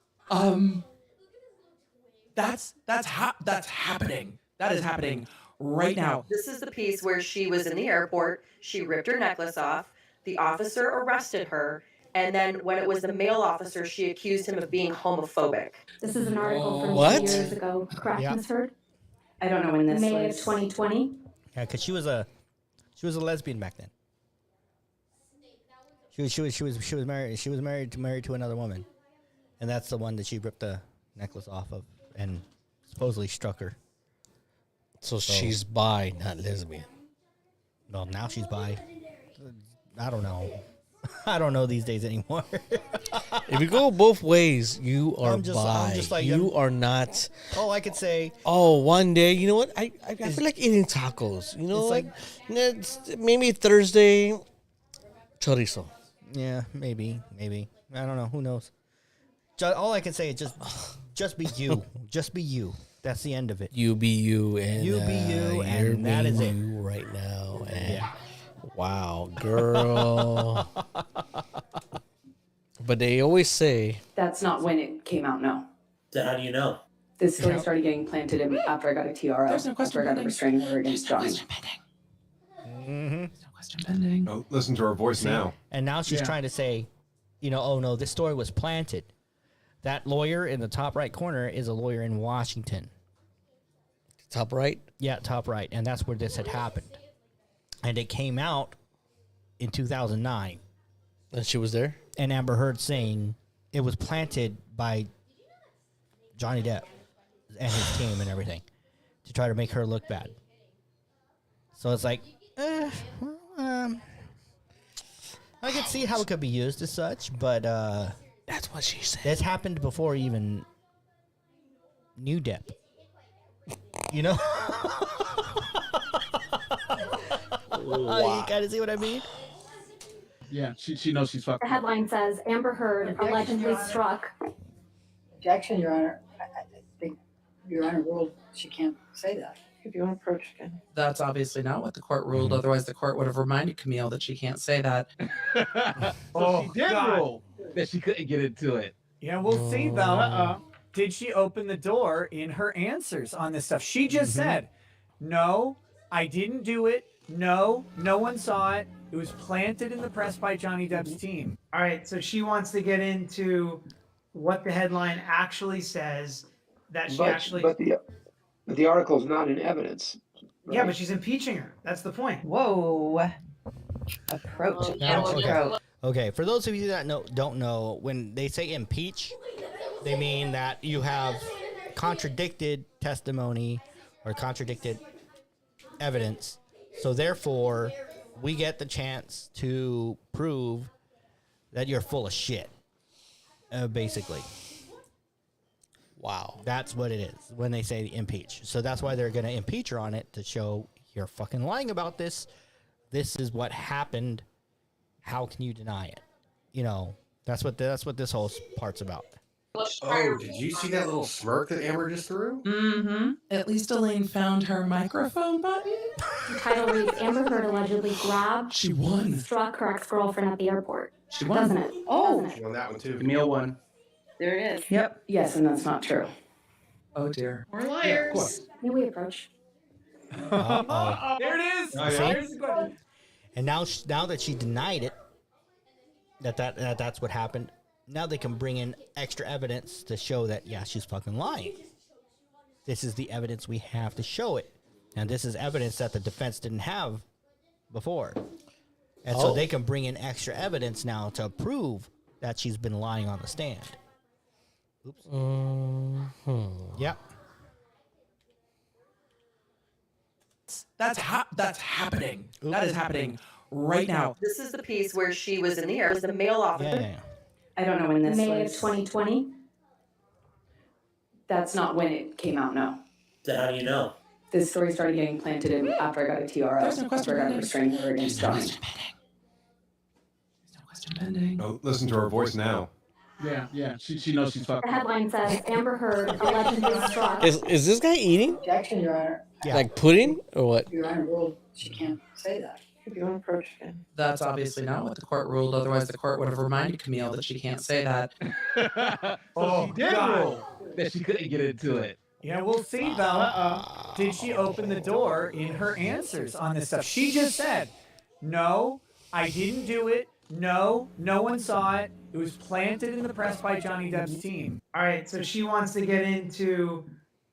That's happening. That is happening right now. This is the piece where she was in the airport. She ripped her necklace off. The officer arrested her. And then when it was the male officer, she accused him of being homophobic. This is an article from What? 2 years ago, correct, Yeah. Ms. Heard? I don't know when this May was. of 2020. Yeah, because she was a lesbian back then. She was married to another woman, and that's the one that she ripped the necklace off of and supposedly struck her. So she's bi, not lesbian. Well, now she's bi. I don't know. I don't know these days anymore. If you go both ways, you are I'm bi. just like, you are not. Oh, I could say. Oh, one day, you know what? I feel like eating tacos. You know, It's it's maybe Thursday, chorizo. Yeah, maybe. I don't know. Who knows? All I can say is just be you. Just be you. That's the end of it. You be you, and You be you, and you're that is it. you right now. And Yeah. wow, girl. But they always say That's not when it came out, no. Then how do you know? This story started getting planted in after I got a TRO. There's no question after I got a pending. restraining order There's against no Johnny. question pending. Mm-hmm. There's no question pending. Oh, listen to her voice now. And now she's Yeah. trying to say, oh no, this story was planted. That lawyer in the top right corner is a lawyer in Washington. top right. Yeah, top right. And that's where this had happened. And it came out in 2009. And she was there? And Amber Heard saying it was planted by Johnny Depp and his team and everything to try to make her look bad. So it's like, I can see how it could be used as such, but that's what she said. This happened before even knew Depp. You know? You kind of see what I mean? Yeah, she knows she's fucked. The headline says Amber Heard allegedly struck. Objection, Your Honor. I think Your Honor ruled she can't say that. If you want to approach again. That's obviously not what the court ruled. Otherwise, the court would have reminded Camille that she can't say that. So she did rule that she couldn't get into it. Yeah, we'll see though. Did she open the door in her answers on this stuff? She just said, no, I didn't do it. No, no one saw it. It was planted in the press by Johnny Depp's team. All right, so she wants to get into what the headline actually says. That she actually. But the article's not in evidence. Right? Yeah, but she's impeaching her. That's the point. Whoa. Approach. Okay, for those of you that don't know, when they say impeach, they mean that you have contradicted testimony or contradicted evidence. So therefore, we get the chance to prove that you're full of shit, basically. Wow. That's what it is when they say impeach. So that's why they're going to impeach her on it, to show you're fucking lying about this. This is what happened. How can you deny it? That's what this whole part's about. Oh, did you see that little smirk that Amber just threw? Mm-hmm. At least Elaine found her microphone button. The title reads Amber Heard allegedly grabbed, She won. struck her ex-girlfriend at the airport. She won. Doesn't it? Oh. Doesn't it? She won that one too. Camille won. There it is. Yep. Yes, and that's not true. Oh dear. We're liars. May we approach? Uh-oh. There it is. yeah. Here's the question. And now that she denied it, that's what happened. Now they can bring in extra evidence to show that, yeah, she's fucking lying. This is the evidence we have to show it. And this is evidence that the defense didn't have before. And so they can bring in extra evidence now to prove that she's been lying on the stand. Oops. Yep. That's happening. That is happening right now. This is the piece where she was in the air. It was the male officer. Yeah. I don't know when this May of was. 2020. That's not when it came out, no. So how do you know? This story started getting planted in after I got a TRO. There's no question after I got a pending. restraining order against Johnny. Oh, listen to her voice now. Yeah. She knows she's fucked. The headline says Amber Heard allegedly struck. Is this guy eating? Objection, Your Honor. Like pudding or what? Your Honor ruled she can't say that. If you want to approach again. That's obviously not what the court ruled. Otherwise, the court would have reminded Camille that she can't say that. So she did rule that she couldn't get into it. Yeah, we'll see, though. Did she open the door in her answers on this stuff? She just said, no, I didn't do it. No, no one saw it. It was planted in the press by Johnny Depp's team. All right, so she wants to get into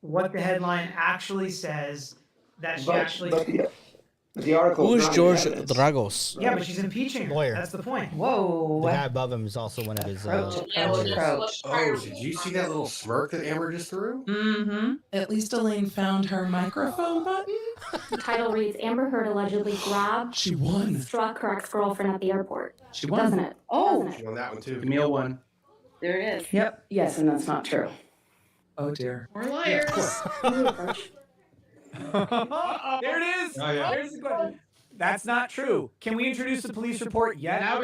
what the headline actually says that she actually. The article. Who's George Dragos? Yeah, but she's impeaching her. Lawyer. That's the point. Whoa. The guy above him is also one of his. Approach. Oh, did you see that little smirk that Amber just threw? Mm-hmm. At least Elaine found her microphone button. The title reads Amber Heard allegedly grabbed, She won. struck her ex-girlfriend at the airport. She won. Doesn't it? Oh. Doesn't She it? won that one too. Camille won. There it is. Yep. Yes, and that's not true. Oh dear. We're liars. There it is. Oh, yeah. There's the question. That's not true. Can we introduce the police report yet? Now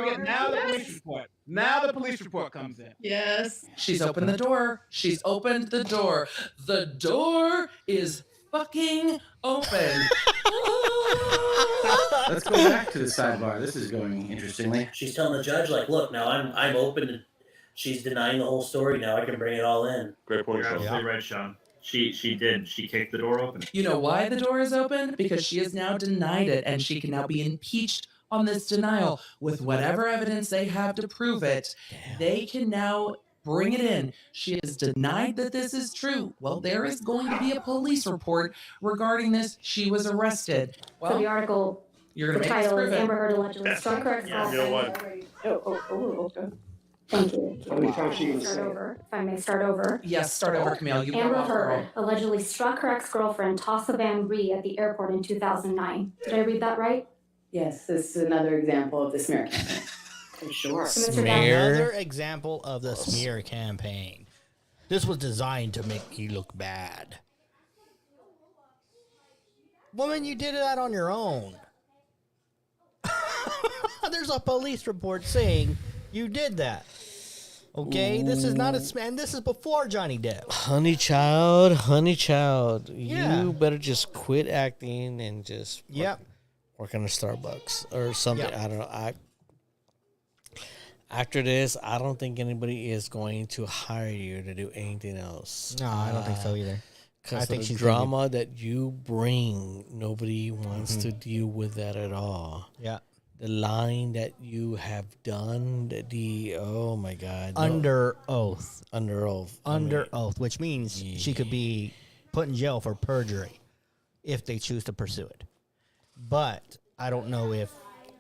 the police report. Now the police report comes in. Yes. She's opened the door. She's opened the door. The door is fucking open. Let's go back to the sidebar. This is going interestingly. She's telling the judge, like, look, now I'm open. She's denying the whole story. Now I can bring it all in. Great point, You're Sean. absolutely right, Sean. She did. She kicked the door open. You know why the door is open? Because she has now denied it, and she can now be impeached on this denial with whatever evidence they have to prove it. They can now bring it in. She has denied that this is true. Well, there is going to be a police report regarding this. She was arrested. So the Well, article, you're the going to make us title is prove Amber it. Heard allegedly struck her ex-girlfriend. Okay. Thank you. How many times she gonna Start say it? over. If I may start over. Yes, start over, Camille. You go Amber off, Heard girl. allegedly struck her ex-girlfriend Tassa Van Ree at the airport in 2009. Did I read that right? Yes, this is another example of the smear campaign. For sure. So Mr. Smear. Another example of the smear campaign. This was designed to make you look bad. Woman, you did that on your own. There's a police report saying you did that. Okay, this is not a and this is before Johnny Depp. Honey child, Yeah. you better just quit acting and just Yep. work on a Starbucks or something. Yep. I don't know. After this, I don't think anybody is going to hire you to do anything else. No, I don't think so either. Because I think the she's drama that you bring, nobody wants to deal with that at all. Yeah. The line that you have done, oh my God. no. Under oath. Under oath. Under oath, which means she could be put in jail for perjury if they choose to pursue it. But I don't know if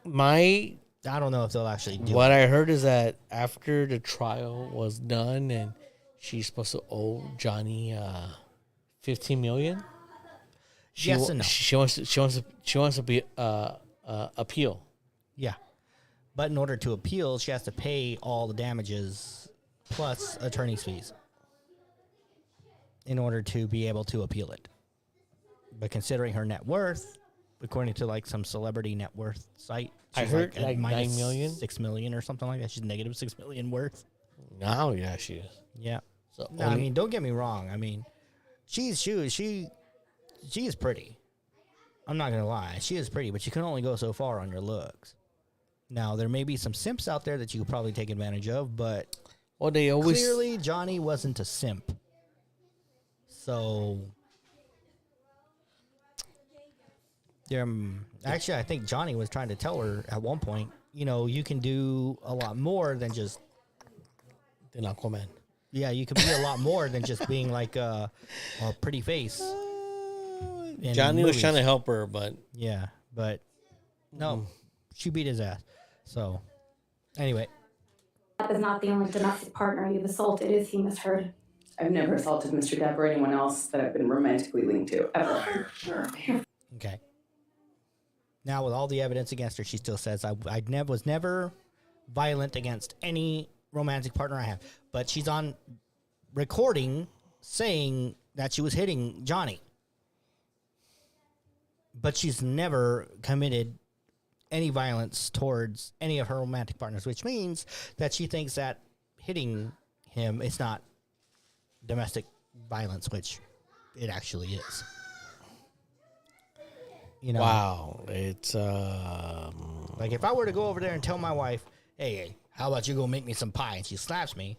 I don't know if they'll actually do What it. I heard is that after the trial was done and she's supposed to owe Johnny $15 million. Yes and no. She wants to be appeal. Yeah. But in order to appeal, she has to pay all the damages plus attorney's fees in order to be able to appeal it. But considering her net worth, according to like some celebrity net worth site, I she's heard at like minus $9 million. $6 million or something like that. She's negative $6 million worth. Now, yeah, she is. Yeah. So No, I mean, don't get me wrong. I mean, she is pretty. I'm not gonna lie, she is pretty, but you can only go so far on your looks. Now there may be some simps out there that you could probably take advantage of, but they always clearly Johnny wasn't a simp. So, actually, I think Johnny was trying to tell her at one point, you know, you can do a lot more than just an Aquaman. Yeah, you could be a lot more than just being like a pretty face. in Johnny was movies. trying to help her, but Yeah, but no, she beat his ass. So, anyway, Depp is not the only domestic partner you've assaulted, is he, Miss Heard? I've never assaulted Mr. Depp or anyone else that I've been romantically linked to, ever. Okay. Now, with all the evidence against her, she still says, I was never violent against any romantic partner I have. But she's on recording saying that she was hitting Johnny. But she's never committed any violence towards any of her romantic partners, which means that she thinks that hitting him is not domestic violence, which it actually is. You know, Wow, it's like if I were to go over there and tell my wife, hey, how about you go make me some pie, and she slaps me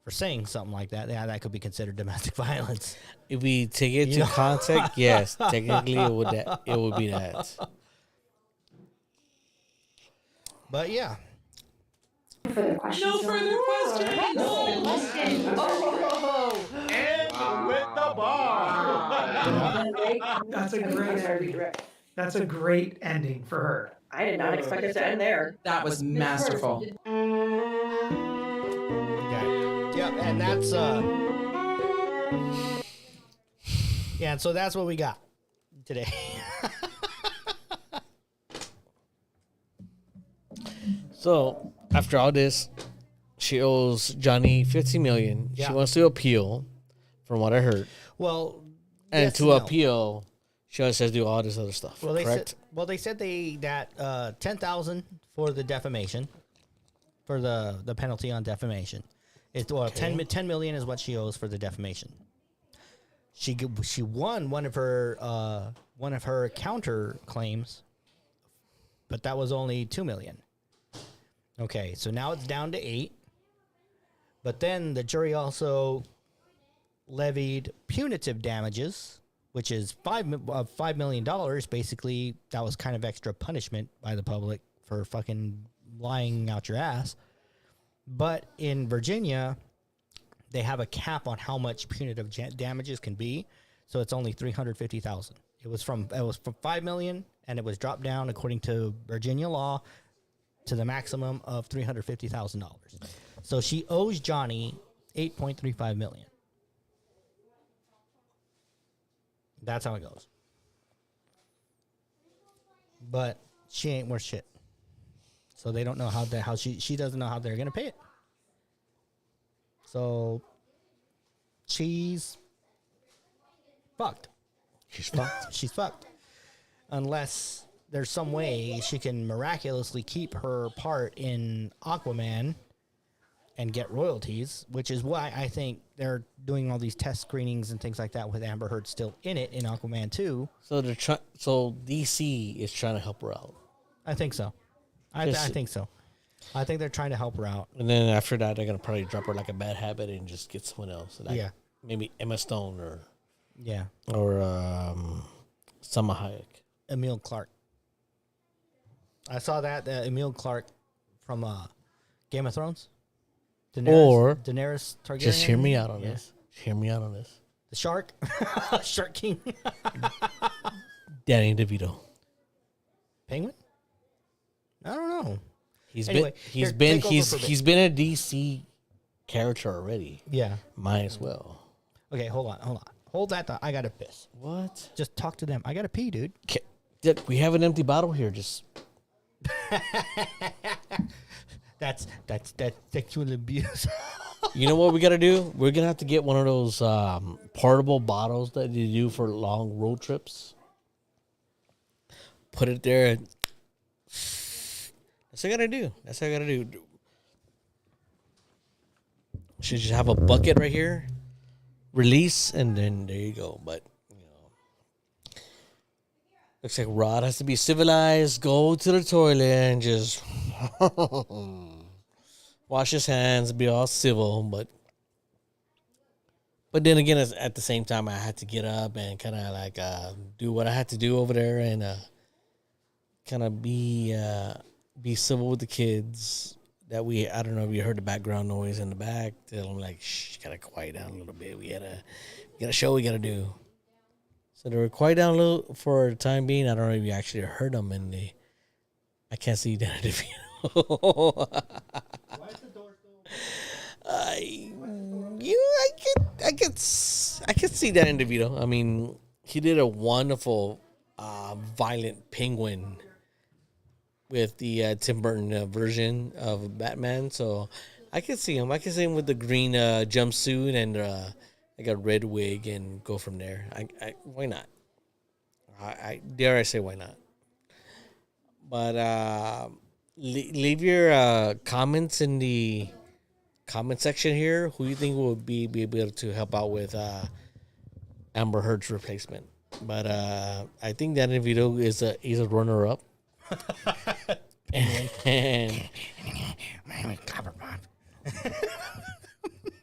for saying something like that, yeah, that could be considered domestic violence. If we take it You to know? context, yes, technically it would be that. But yeah, Further questions? No further questions. No questions. And with the bar. That's a great ending for her. I did not expect it to end there. That was masterful. okay. Yep, and that's yeah, and so that's what we got today. So after all this, she owes Johnny $15 million. Yeah. She wants to appeal, from what I heard. Well, And yes to and no. appeal, she always has to do all this other stuff. Well, correct? They said that $10,000 for the defamation, for the penalty on defamation. It's Okay. 10 million is what she owes for the defamation. She won one of her counter claims, but that was only 2 million. Okay, so now it's down to 8. But then the jury also levied punitive damages, which is $5 million. Basically, that was kind of extra punishment by the public for fucking lying out your ass. But in Virginia, they have a cap on how much punitive damages can be, so it's only $350,000. It was from $5 million, and it was dropped down according to Virginia law to the maximum of $350,000. So she owes Johnny $8.35 million. That's how it goes. But she ain't worth shit. So they don't know how she doesn't know how they're gonna pay it. So she's fucked. She's fucked. She's fucked. Unless there's some way she can miraculously keep her part in Aquaman and get royalties, which is why I think they're doing all these test screenings and things like that with Amber Heard still in it in Aquaman 2. So so DC is trying to help her out. I think so. I think so. I think they're trying to help her out. And then after that, they're gonna probably drop her like a bad habit and just get someone else. Like Yeah. maybe Emma Stone or Salma Hayek. Emil Clark. I saw that Emil Clark from Game of Thrones. Daenerys Targaryen. Just hear me out on this. Hear me out on this. The shark, Shark King. Danny DeVito. Penguin. I don't know. He's Anyway, been take over for a bit. he's been a DC character already. Yeah. Might as well. Okay, hold on. Hold that thought. I gotta piss. What? Just talk to them. I gotta pee, dude. We have an empty bottle here. Just That's sexual abuse. you know what we gotta do? We're gonna have to get one of those portable bottles that you do for long road trips. Put it there. And that's what I gotta do. Should just have a bucket right here. Release, and then there you go. But looks like Rod has to be civilized, go to the toilet, and just wash his hands, be all civil. But then again, at the same time, I had to get up and kind of like do what I had to do over there and kind of be civil with the kids. I don't know if you heard the background noise in the back. Tell them like, shh, gotta quiet down a little bit. We got a show we gotta do. So they were quiet down a little for the time being. I don't know if you actually heard them, and I can't see Danny DeVito. Why is the door still I could see Danny DeVito. I mean, he did a wonderful violent penguin with the Tim Burton version of Batman. So I can see him. I can see him with the green jumpsuit and like a red wig and go from there. Why not? I dare I say why not? But leave your comments in the comment section here. Who you think will be able to help out with Amber Heard's replacement? But I think that individual is a runner up. And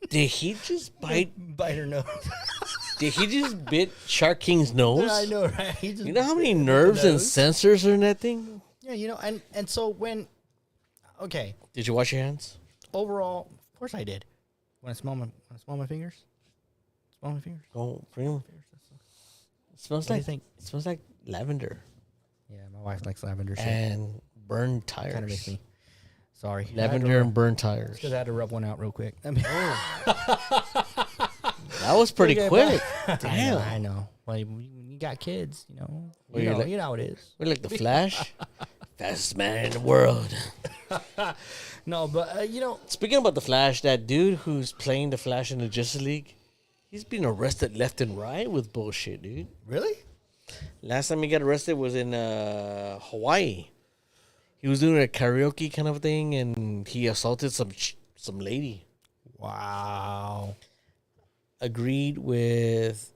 did he just bite her nose? Did he just bit Shark King's nose? I know, right? He just You know how many bit the nerves and nose. sensors are in that thing? Yeah, you know, and so when, okay, Did you wash your hands? overall, of course I did. When I smell my fingers, smell my fingers. Oh, bring 'em. It smells What do you like think? It smells like lavender Yeah, my wife likes lavender shit. and burned tires. Kind of makes me sorry. Lavender and burned tires. Because I had to rub one out real quick. I mean, That was pretty Okay, quick. bye. Damn. I know. Well, you got kids, you know. Well, You you're know, like- you know how it is. We're like the Flash, fastest man in the world. No, but you know, Speaking about the Flash, that dude who's playing the Flash in the Justice League, he's been arrested left and right with bullshit, dude. really? Last time he got arrested was in Hawaii. He was doing a karaoke kind of thing, and he assaulted some lady. Wow. Agreed with.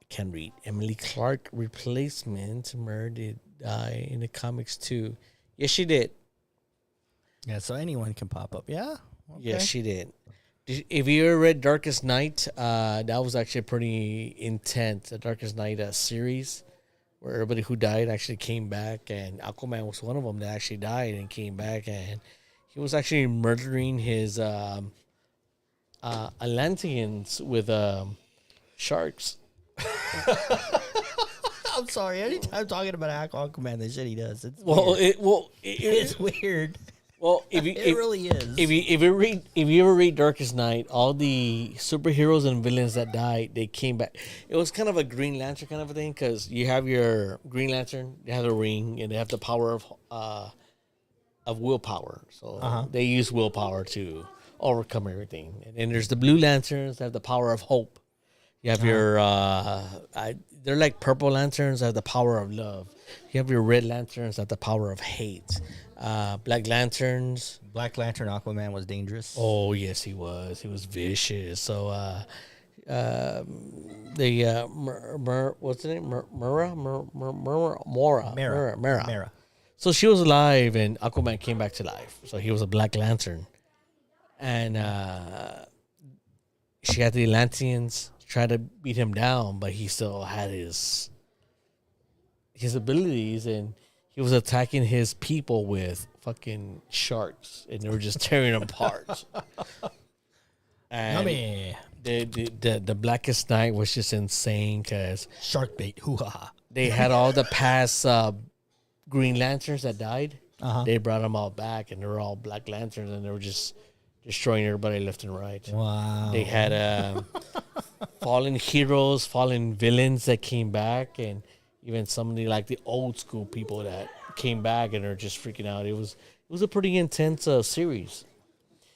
I can't read. Emily Clark replacement murdered die in the comics too. Yes, she did. Yeah, so anyone can pop up. Yeah. Yes, she did. If you ever read Darkest Night, that was actually pretty intense. The Darkest Night series, where everybody who died actually came back, and Aquaman was one of them that actually died and came back, and he was actually murdering his Atlanteans with sharks. I'm sorry. Anytime I'm talking about Aquaman, the shit he does, it's Well, weird. it's weird. Well, if you It really is. If you ever read Darkest Night, all the superheroes and villains that died, they came back. It was kind of a Green Lantern kind of a thing, because you have your Green Lantern, they have the ring, and they have the power of willpower. So they use willpower to overcome everything. And then there's the Blue Lanterns that have the power of hope. You have your they're like purple lanterns that have the power of love. You have your red lanterns that have the power of hate. Black lanterns. Black Lantern Aquaman was dangerous. Oh yes, he was. He was vicious. So what's the name? Mara. So she was alive, and Aquaman came back to life. So he was a Black Lantern, and she had the Atlanteans try to beat him down, but he still had his abilities, and he was attacking his people with fucking sharks, and they were just tearing them apart. And Yummy. the Blackest Night was just insane because Shark bait. Hoo-ha. they had all the past Green Lanterns that died. Uh-huh. They brought them all back, and they were all Black Lanterns, and they were just destroying everybody left and right. Wow. They had fallen heroes, fallen villains that came back, and even somebody like the old school people that came back and are just freaking out. It was a pretty intense series.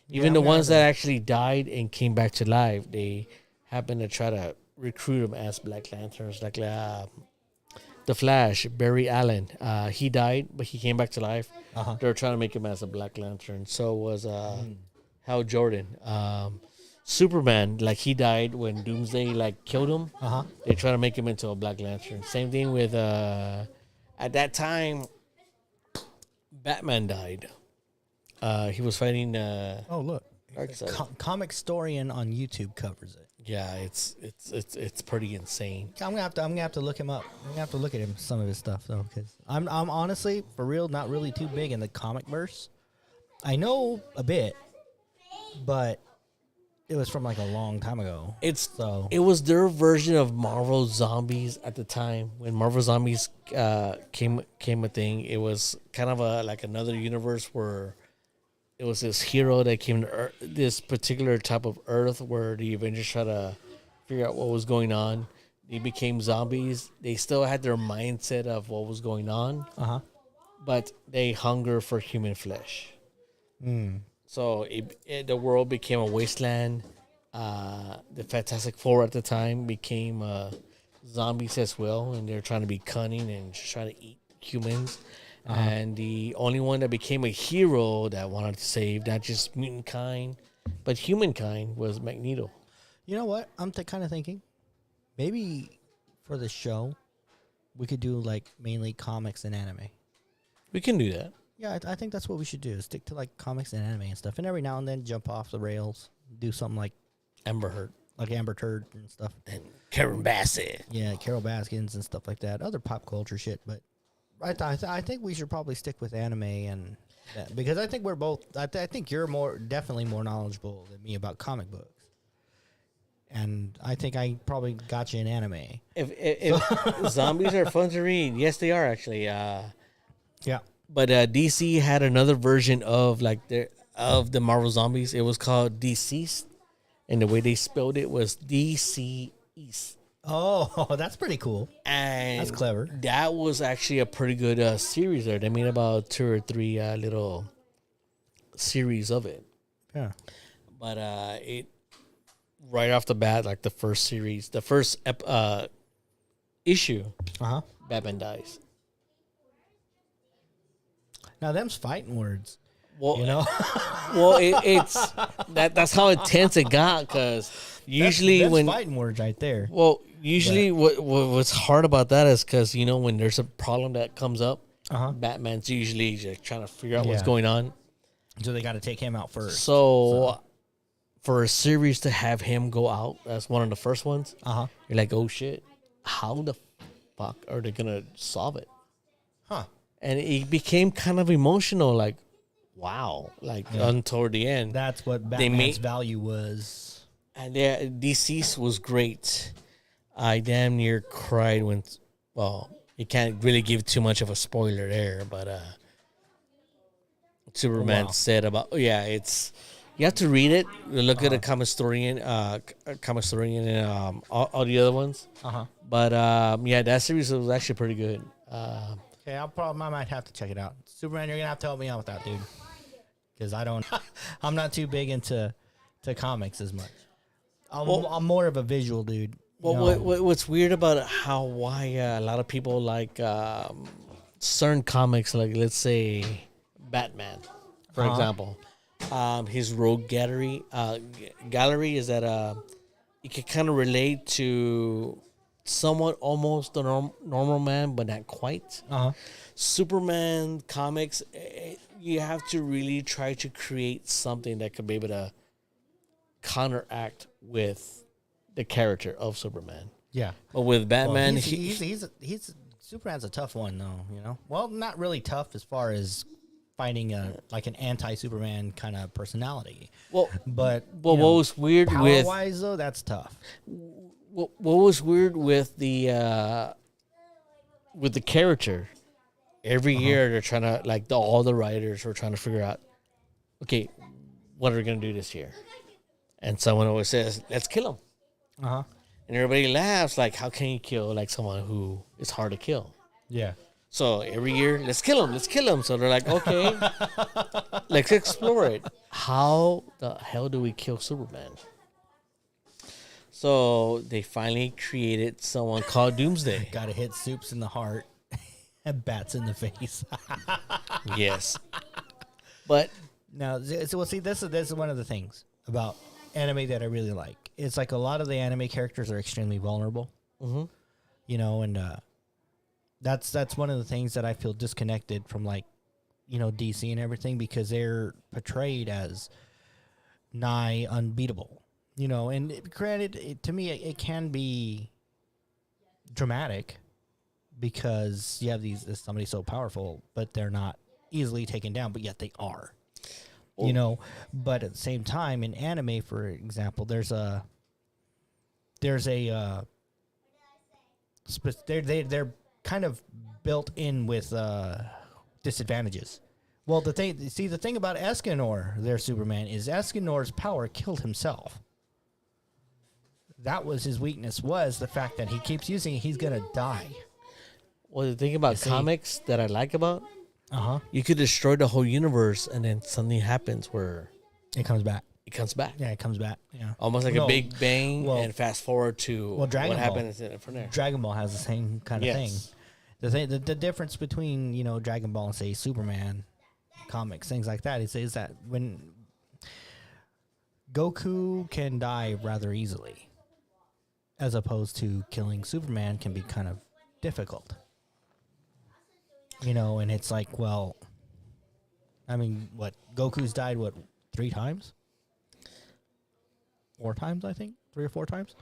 Even the ones that actually died and came back to life, they happened to try to recruit them as Black Lanterns, like the Flash, Barry Allen. He died, but he came back to life. They were trying to make him as a Black Lantern. So was Hal Jordan. Superman, like he died when Doomsday like killed him. They try to make him into a Black Lantern. Same thing with at that time, Batman died. He was fighting. Oh look, Darkseid. Comic Storian on YouTube covers it. Yeah, it's pretty insane. I'm gonna have to look him up. I'm gonna have to look at him some of his stuff though, because I'm honestly for real not really too big in the comic verse. I know a bit, but it was from like a long time ago. It was their version of Marvel Zombies at the time when Marvel Zombies came a thing. It was kind of like another universe where it was this hero that came to Earth, this particular type of Earth where the Avengers try to figure out what was going on. they became zombies, they still had their mindset of what was going on, but they hunger for human flesh. So the world became a wasteland. The Fantastic Four at the time became zombies as well, and they're trying to be cunning and just trying to eat humans. And the only one that became a hero that wanted to save not just mutant kind, but humankind was Magneto. You know what? I'm kind of thinking maybe for the show we could do like mainly comics and anime. We can do that. Yeah, I think that's what we should do. Stick to like comics and anime and stuff, and every now and then jump off the rails, do something like Amber Heard, and stuff, and Karen Bassett. Yeah, Carol Baskins and stuff like that. Other pop culture shit, but I think we should probably stick with anime and that, because I think we're both. I think you're definitely more knowledgeable than me about comic books. And I think I probably got you in anime. If zombies are fun to read, yes, they are actually. Yeah. But DC had another version of the Marvel zombies. It was called Deceased, and the way they spelled it was DCeased. Oh, that's pretty cool. And that's clever. That was actually a pretty good series there. They made about 2 or 3 little series of it. Yeah. But it right off the bat, like the first series, the first issue, Batman dies. Now them's fighting words. Well, you know, it's that's how intense it got, because usually that's when fighting words right there. Well, usually what's hard about that is because when there's a problem that comes up, Batman's usually just trying to figure out what's going on. So they got to take him out first. So for a series to have him go out, that's one of the first ones. You're like, oh shit, how the fuck are they gonna solve it? And it became kind of emotional, like, wow, until the end. That's what Batman's value was. And Deceased was great. I damn near cried when, you can't really give too much of a spoiler there, but Superman said about, it's, you have to read it. Look at a comic historian, and all the other ones. But that series was actually pretty good. Okay, I might have to check it out. Superman, you're gonna have to help me out with that, dude, because I'm not too big into comics as much. I'm more of a visual dude. Well, what's weird about why a lot of people like certain comics, like let's say Batman, for example, his rogue gallery is that you can kind of relate to somewhat almost a normal man, but not quite. Superman comics, you have to really try to create something that could be able to counteract with the character of Superman. Yeah, but with Batman, he's Superman's a tough one, though. Well, not really tough as far as finding an anti-Superman kind of personality. But what was weird power-wise though, that's tough. What was weird with the character? Every year they're trying to all the writers were trying to figure out, okay, what are we gonna do this year? And someone always says, "Let's kill him." And everybody laughs, like, how can you kill someone who is hard to kill? Yeah. So every year, let's kill him. So they're like, okay, let's explore it. How the hell do we kill Superman? So they finally created someone called Doomsday. Got to hit Soups in the heart and bats in the face. Yes. But now, see, this is one of the things about anime that I really like. It's like a lot of the anime characters are extremely vulnerable. And that's one of the things that I feel disconnected from, DC and everything, because they're portrayed as nigh unbeatable. And granted, to me, it can be dramatic because you have somebody so powerful, but they're not easily taken down, but yet they are. But at the same time, in anime, for example, they're kind of built in with disadvantages. Well, the thing about Escanor, their Superman, is Escanor's power killed himself. that was his weakness, was the fact that he keeps using it, he's gonna die. Well, the thing about comics that I like about, you could destroy the whole universe, and then something happens where it comes back. It comes back. Yeah, it comes back. Yeah, almost like a Big Bang, and fast forward to Dragon what Ball. happens from there. Dragon Ball has the same kind of Yes. thing. The difference between Dragon Ball and say Superman comics, things like that, is that when Goku can die rather easily, as opposed to killing Superman can be kind of difficult. And it's like, well, I mean, Goku's died 3 times? 4 times, I think, 3 or 4 times.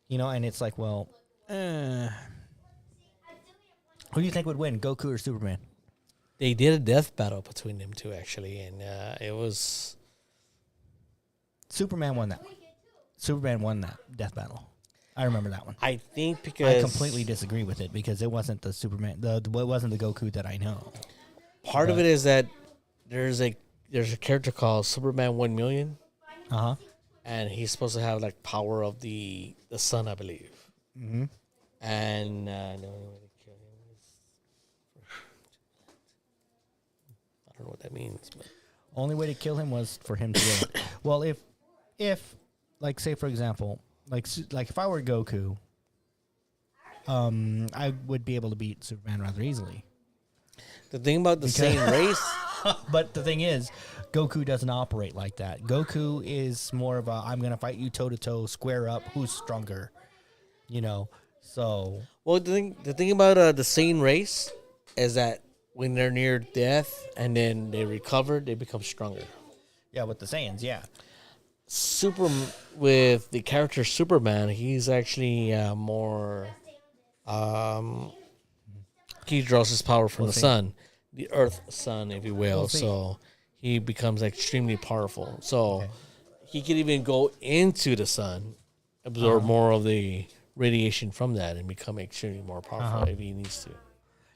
And it's like, well, who do you think would win, Goku or Superman? They did a death battle between them two, actually, and it was... Superman won that. Superman won that death battle. I remember that one. I think because... I completely disagree with it because it wasn't the Superman, it wasn't the Goku that I know. Part of it is that there's a character called Superman 1 Million. Uh-huh. And he's supposed to have like power of the sun, I believe. Mm-hmm. And the only way to kill him is I don't know what that means, but only way to kill him was for him to win. Well, if like say for example, like if I were Goku, I would be able to beat Superman rather easily. The thing about the same race, but the thing is, Goku doesn't operate like that. Goku is more of a I'm gonna fight you toe to toe, square up, who's stronger, So well, the thing about the same race is that when they're near death and then they recover, they become stronger. Yeah, with the Saiyans, yeah. With the character Superman, he's actually more. He draws his power from the sun, the Earth sun, if you will. So he becomes extremely powerful. So he can even go into the sun, absorb more of the radiation from that, and become extremely more powerful if he needs to.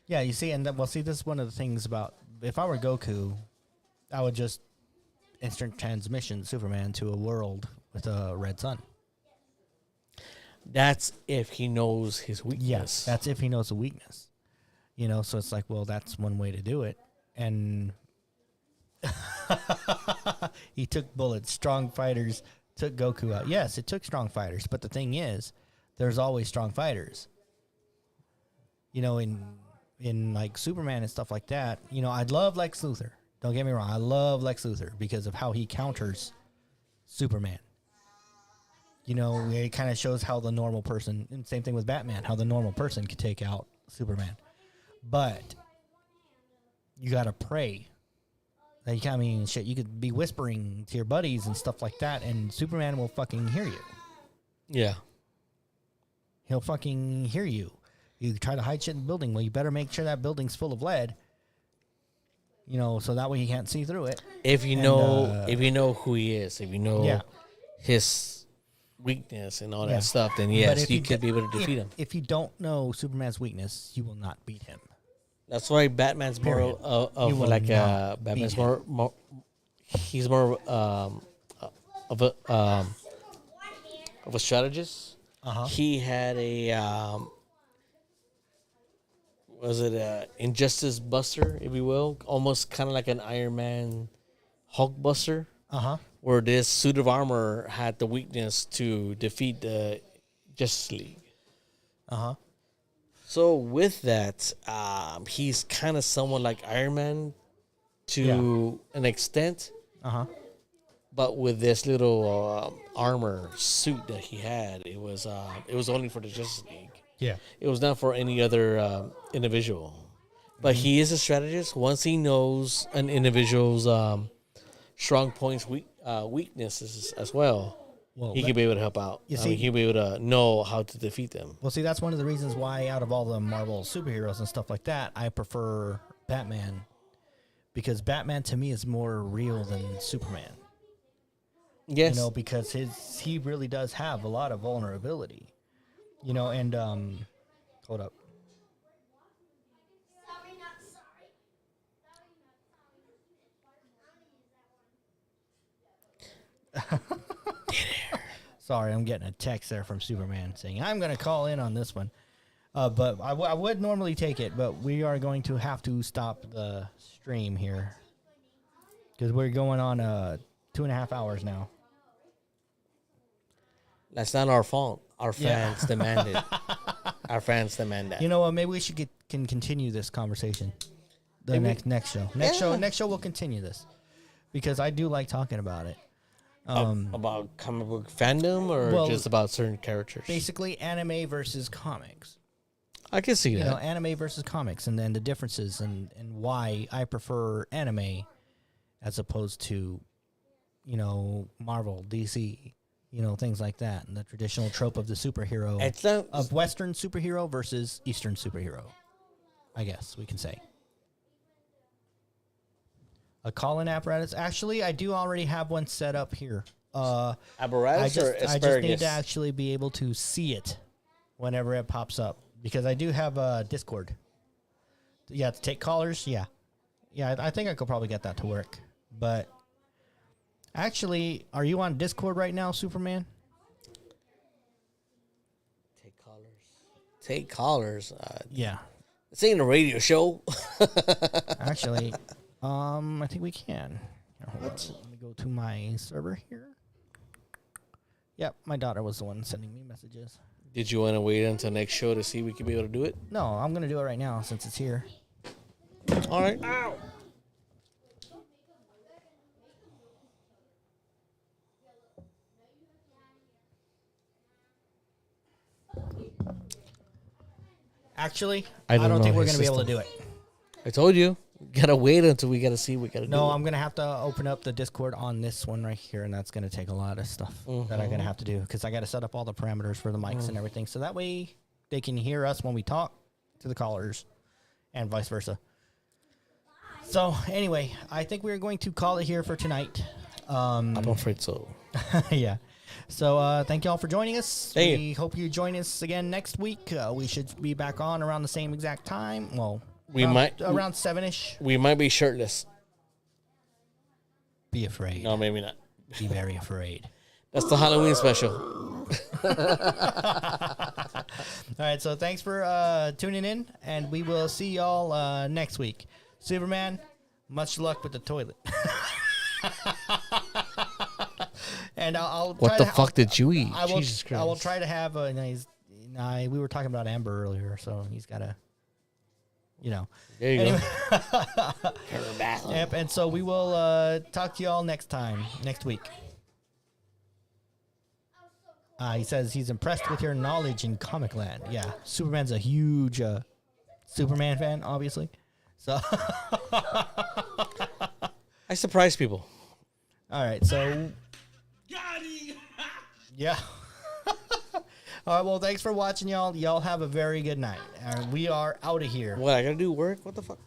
Yeah, you see, this is one of the things about if I were Goku, I would just instant transmission Superman to a world with a red sun. That's if he knows his weakness. Yes, that's if he knows the weakness. So it's like, well, that's one way to do it. And he took bullets. Strong fighters took Goku out. Yes, it took strong fighters. But the thing is, there's always strong fighters. In like Superman and stuff like that, I love Lex Luthor. Don't get me wrong. I love Lex Luthor because of how he counters Superman. It kind of shows how the normal person, and same thing with Batman, how the normal person could take out Superman. But you got to pray. Like, I mean, shit, you could be whispering to your buddies and stuff like that, and Superman will fucking hear you. Yeah. He'll fucking hear you. You try to hide shit in the building. Well, you better make sure that building's full of lead. So that way he can't see through it. If you know who he is, if you know his weakness and all that stuff, then yes, you could be able to defeat him. If you don't know Superman's weakness, you will not beat him. That's why Batman's more of like Batman's more he's more of a strategist. He had a was it a Injustice Buster, if you will, almost kind of like an Iron Man Hulk Buster. Where this suit of armor had the weakness to defeat the Justice League. So with that, he's kind of somewhat like Iron Man to an extent. But with this little armor suit that he had, it was only for the Justice League. Yeah. It was not for any other individual. But he is a strategist. Once he knows an individual's strong points, weaknesses as well, he can be able to help out. He'll be able to know how to defeat them. Well, see, that's one of the reasons why out of all the Marvel superheroes and stuff like that, I prefer Batman. Because Batman, to me, is more real than Superman. Yes. Because he really does have a lot of vulnerability. And, hold up. Sorry, I'm getting a text there from Superman saying I'm going to call in on this one. But I would normally take it, but we are going to have to stop the stream here because we're going on 2.5 hours now. That's not our fault. Our fans demand it. Our fans demand that. You know what? Maybe we should can continue this conversation. Next show. Next show we'll continue this because I do like talking about it. About comic book fandom or just about certain characters? Basically, anime versus comics. I can see that. You know, anime versus comics, and then the differences and why I prefer anime as opposed to, you know, Marvel, DC, you know, things like that, and the traditional trope of the superhero of Western superhero versus Eastern superhero. I guess we can say. A call-in apparatus. Actually, I do already have one set up here. Apparatus or asparagus? I just need to actually be able to see it whenever it pops up because I do have a Discord. Yeah, to take callers. Yeah, I think I could probably get that to work. But actually, are you on Discord right now, Superman? Take callers. Yeah. This ain't a radio show. Actually, I think we can. Let me go to my server here. Yep, my daughter was the one sending me messages. Did you want to wait until next show to see if we could be able to do it? No, I'm going to do it right now since it's here. All right. Ow! Actually, I don't think we're going to be able to do it. I told you. Gotta wait until we gotta see what we gotta do. No, I'm gonna have to open up the Discord on this one right here, and that's gonna take a lot of stuff that I'm gonna have to do because I gotta set up all the parameters for the mics and everything, so that way they can hear us when we talk to the callers, and vice versa. So anyway, I think we're going to call it here for tonight. I'm afraid so. Yeah. So thank you all for joining us. Thank we hope you join us again next week. We should be back on around the same exact time. Well. We might around 7-ish. We might be shirtless. Be afraid. No, maybe not. Be very afraid. That's the Halloween special. All right, so thanks for tuning in, and we will see y'all next week. Superman, much luck with the toilet. And I'll try what the fuck did you eat? Jesus Christ. I will try to have a nice. We were talking about Amber earlier, so he's got to. You know. There you go. Yep, and so we will talk to you all next week. He says he's impressed with your knowledge in comic land. Yeah, Superman's a huge Superman fan, obviously. So I surprise people. All right, so yeah. All right, well, thanks for watching, y'all. Y'all have a very good night. We are out of here. What, I gotta do work? What the fuck?